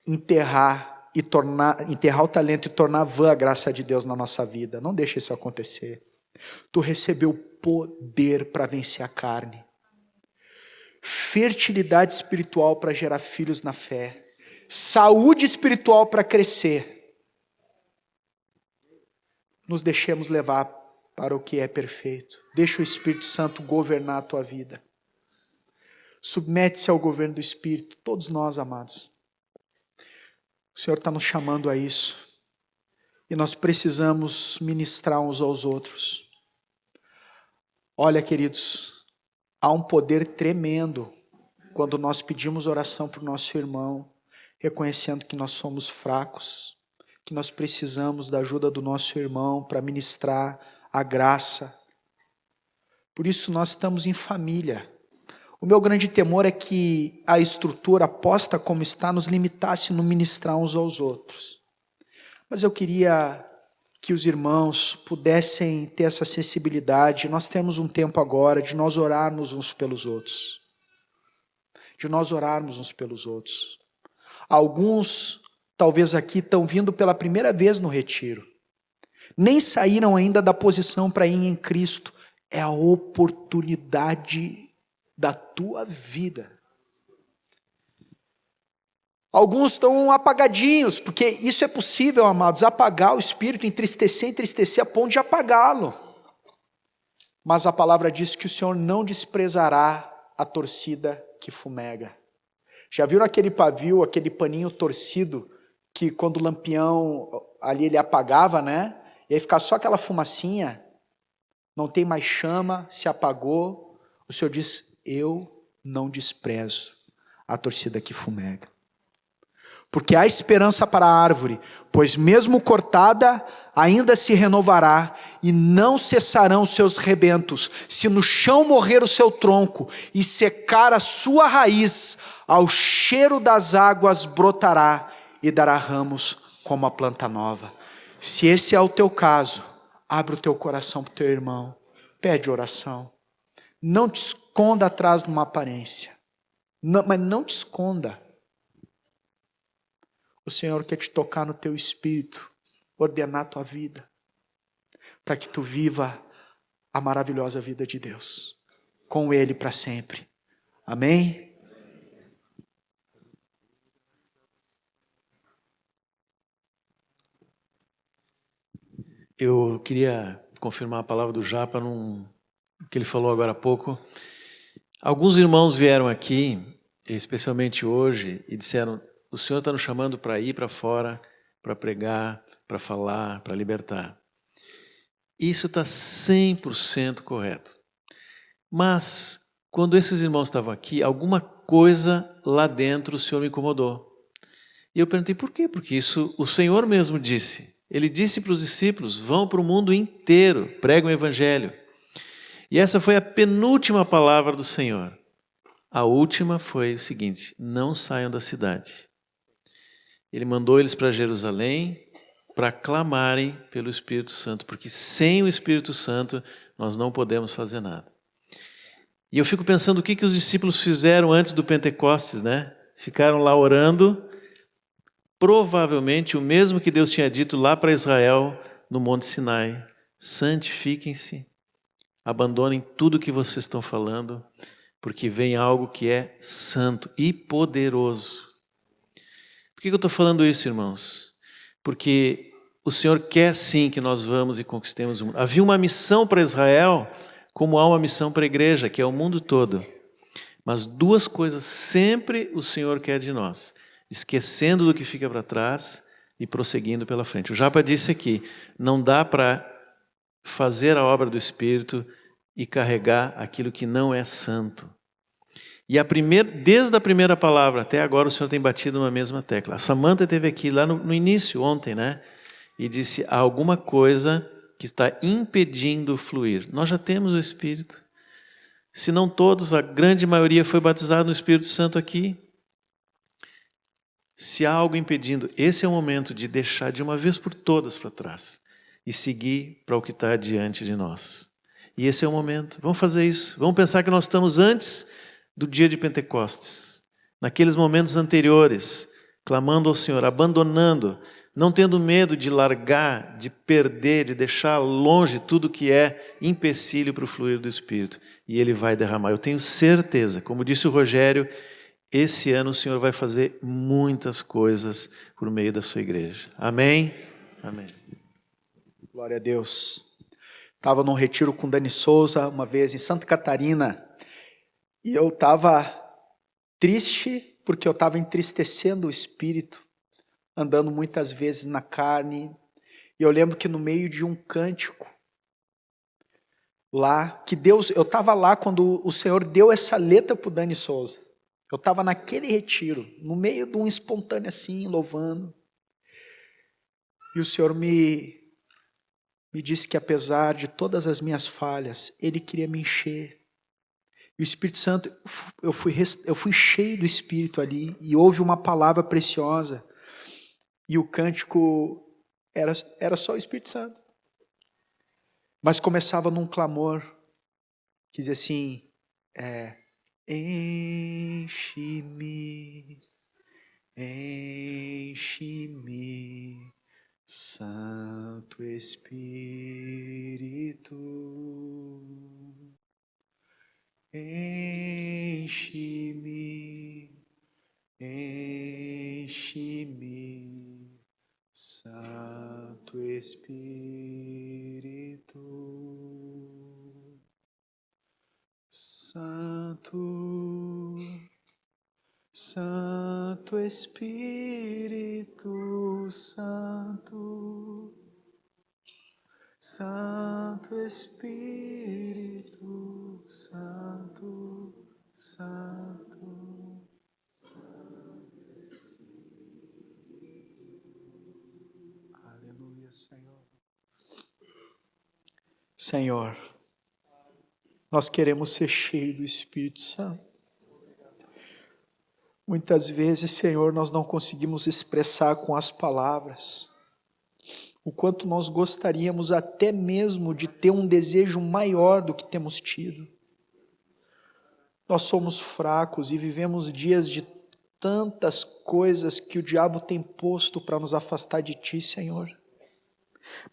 enterrar o talento e tornar vã a graça de Deus na nossa vida. Não deixe isso acontecer. Tu recebeu poder para vencer a carne, fertilidade espiritual para gerar filhos na fé, saúde espiritual para crescer. Nos deixemos levar para o que é perfeito. Deixa o Espírito Santo governar a tua vida. Submete-se ao governo do Espírito, todos nós, amados. O Senhor está nos chamando a isso. E nós precisamos ministrar uns aos outros. Olha, queridos, há um poder tremendo quando nós pedimos oração para o nosso irmão, reconhecendo que nós somos fracos, que nós precisamos da ajuda do nosso irmão para ministrar a graça. Por isso nós estamos em família. O meu grande temor é que a estrutura posta como está nos limitasse no ministrar uns aos outros. Mas eu queria que os irmãos pudessem ter essa sensibilidade. Nós temos um tempo agora de nós orarmos uns pelos outros. De nós orarmos uns pelos outros. Alguns, talvez aqui, estão vindo pela primeira vez no retiro. Nem saíram ainda da posição para ir em Cristo. É a oportunidade da tua vida. Alguns estão apagadinhos, porque isso é possível, amados, apagar o Espírito, entristecer a ponto de apagá-lo. Mas a palavra diz que o Senhor não desprezará a torcida que fumega. Já viram aquele pavio, aquele paninho torcido, que quando o lampião ali ele apagava, né? E aí ficava só aquela fumacinha, não tem mais chama, se apagou. O Senhor diz, eu não desprezo a torcida que fumega. Porque há esperança para a árvore, pois mesmo cortada, ainda se renovará, e não cessarão seus rebentos. Se no chão morrer o seu tronco, e secar a sua raiz, ao cheiro das águas brotará, e dará ramos como a planta nova. Se esse é o teu caso, abre o teu coração para o teu irmão, pede oração. Não te esconda atrás de uma aparência. Mas não te esconda. O Senhor quer te tocar no teu espírito, ordenar a tua vida, para que tu viva a maravilhosa vida de Deus, com Ele para sempre. Amém? Eu queria confirmar a palavra do Japa no que ele falou agora há pouco. Alguns irmãos vieram aqui, especialmente hoje, e disseram: o Senhor está nos chamando para ir para fora, para pregar, para falar, para libertar. Isso está 100% correto. Mas, quando esses irmãos estavam aqui, alguma coisa lá dentro o Senhor me incomodou. E eu perguntei por quê? Porque isso o Senhor mesmo disse. Ele disse para os discípulos: vão para o mundo inteiro, pregam o evangelho. E essa foi a penúltima palavra do Senhor. A última foi o seguinte: não saiam da cidade. Ele mandou eles para Jerusalém para clamarem pelo Espírito Santo, porque sem o Espírito Santo nós não podemos fazer nada. E eu fico pensando o que os discípulos fizeram antes do Pentecostes, né? Ficaram lá orando, provavelmente o mesmo que Deus tinha dito lá para Israel no Monte Sinai: santifiquem-se, abandonem tudo o que vocês estão falando, porque vem algo que é santo e poderoso. Por que eu estou falando isso, irmãos? Porque o Senhor quer sim que nós vamos e conquistemos o mundo. Havia uma missão para Israel, como há uma missão para a igreja, que é o mundo todo. Mas duas coisas sempre o Senhor quer de nós: esquecendo do que fica para trás e prosseguindo pela frente. O Japa disse aqui: não dá para fazer a obra do Espírito e carregar aquilo que não é santo. E desde a primeira palavra até agora o Senhor tem batido numa mesma tecla. A Samantha esteve aqui lá no início, ontem, né? E disse: há alguma coisa que está impedindo o fluir. Nós já temos o Espírito. Se não todos, a grande maioria foi batizada no Espírito Santo aqui. Se há algo impedindo, esse é o momento de deixar de uma vez por todas para trás e seguir para o que está diante de nós. E esse é o momento. Vamos fazer isso. Vamos pensar que nós estamos antes do dia de Pentecostes, naqueles momentos anteriores, clamando ao Senhor, abandonando, não tendo medo de largar, de perder, de deixar longe tudo que é empecilho para o fluir do Espírito. E Ele vai derramar. Eu tenho certeza, como disse o Rogério, esse ano o Senhor vai fazer muitas coisas por meio da sua igreja. Amém? Amém. Glória a Deus. Estava num retiro com Dani Souza, uma vez em Santa Catarina, e eu estava triste, porque eu estava entristecendo o espírito, andando muitas vezes na carne, e eu lembro que no meio de um cântico, lá, que Deus, eu estava lá quando o Senhor deu essa letra para o Dani Souza, eu estava naquele retiro, no meio de um espontâneo assim, louvando, e o Senhor me disse que apesar de todas as minhas falhas, Ele queria me encher. E o Espírito Santo, eu fui cheio do Espírito ali, e houve uma palavra preciosa, e o cântico era só o Espírito Santo. Mas começava num clamor, que dizia assim, enche-me, enche-me, Santo Espírito, enche-me, enche-me, Santo Espírito, Santo, Santo Espírito Santo, Santo Espírito Santo, Santo. Aleluia, Senhor. Senhor, nós queremos ser cheios do Espírito Santo. Muitas vezes, Senhor, nós não conseguimos expressar com as palavras o quanto nós gostaríamos até mesmo de ter um desejo maior do que temos tido. Nós somos fracos e vivemos dias de tantas coisas que o diabo tem posto para nos afastar de Ti, Senhor.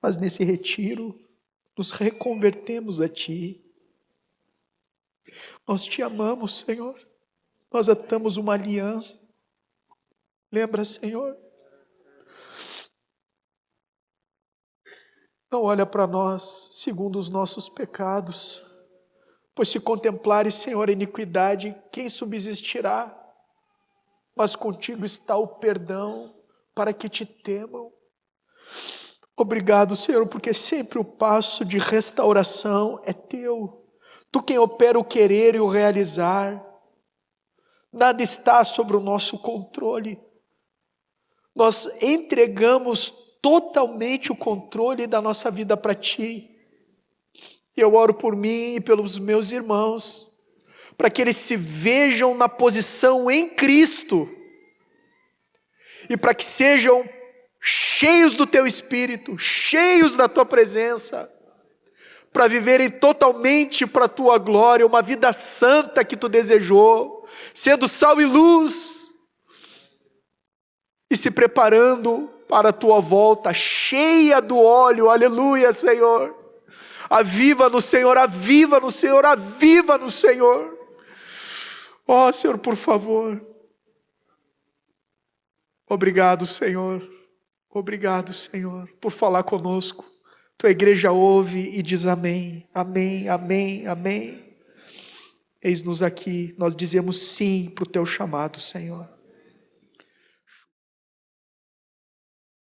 Mas nesse retiro, nos reconvertemos a Ti. Nós Te amamos, Senhor. Nós atamos uma aliança. Lembra, Senhor? Não olha para nós segundo os nossos pecados, pois se contemplares, Senhor, a iniquidade, quem subsistirá? Mas contigo está o perdão, para que te temam. Obrigado, Senhor, porque sempre o passo de restauração é teu. Tu quem opera o querer e o realizar. Nada está sobre o nosso controle. Nós entregamos totalmente o controle da nossa vida para Ti. Eu oro por mim e pelos meus irmãos, para que eles se vejam na posição em Cristo, e para que sejam cheios do Teu Espírito, cheios da Tua presença, para viverem totalmente para a Tua glória, uma vida santa que Tu desejou, sendo sal e luz, e se preparando para a Tua volta, cheia do óleo, aleluia, Senhor. Aviva no Senhor, aviva no Senhor, aviva no Senhor. Ó, Senhor, por favor. Obrigado, Senhor. Obrigado, Senhor, por falar conosco. Tua igreja ouve e diz amém, amém, amém, amém. Eis-nos aqui, nós dizemos sim para o Teu chamado, Senhor.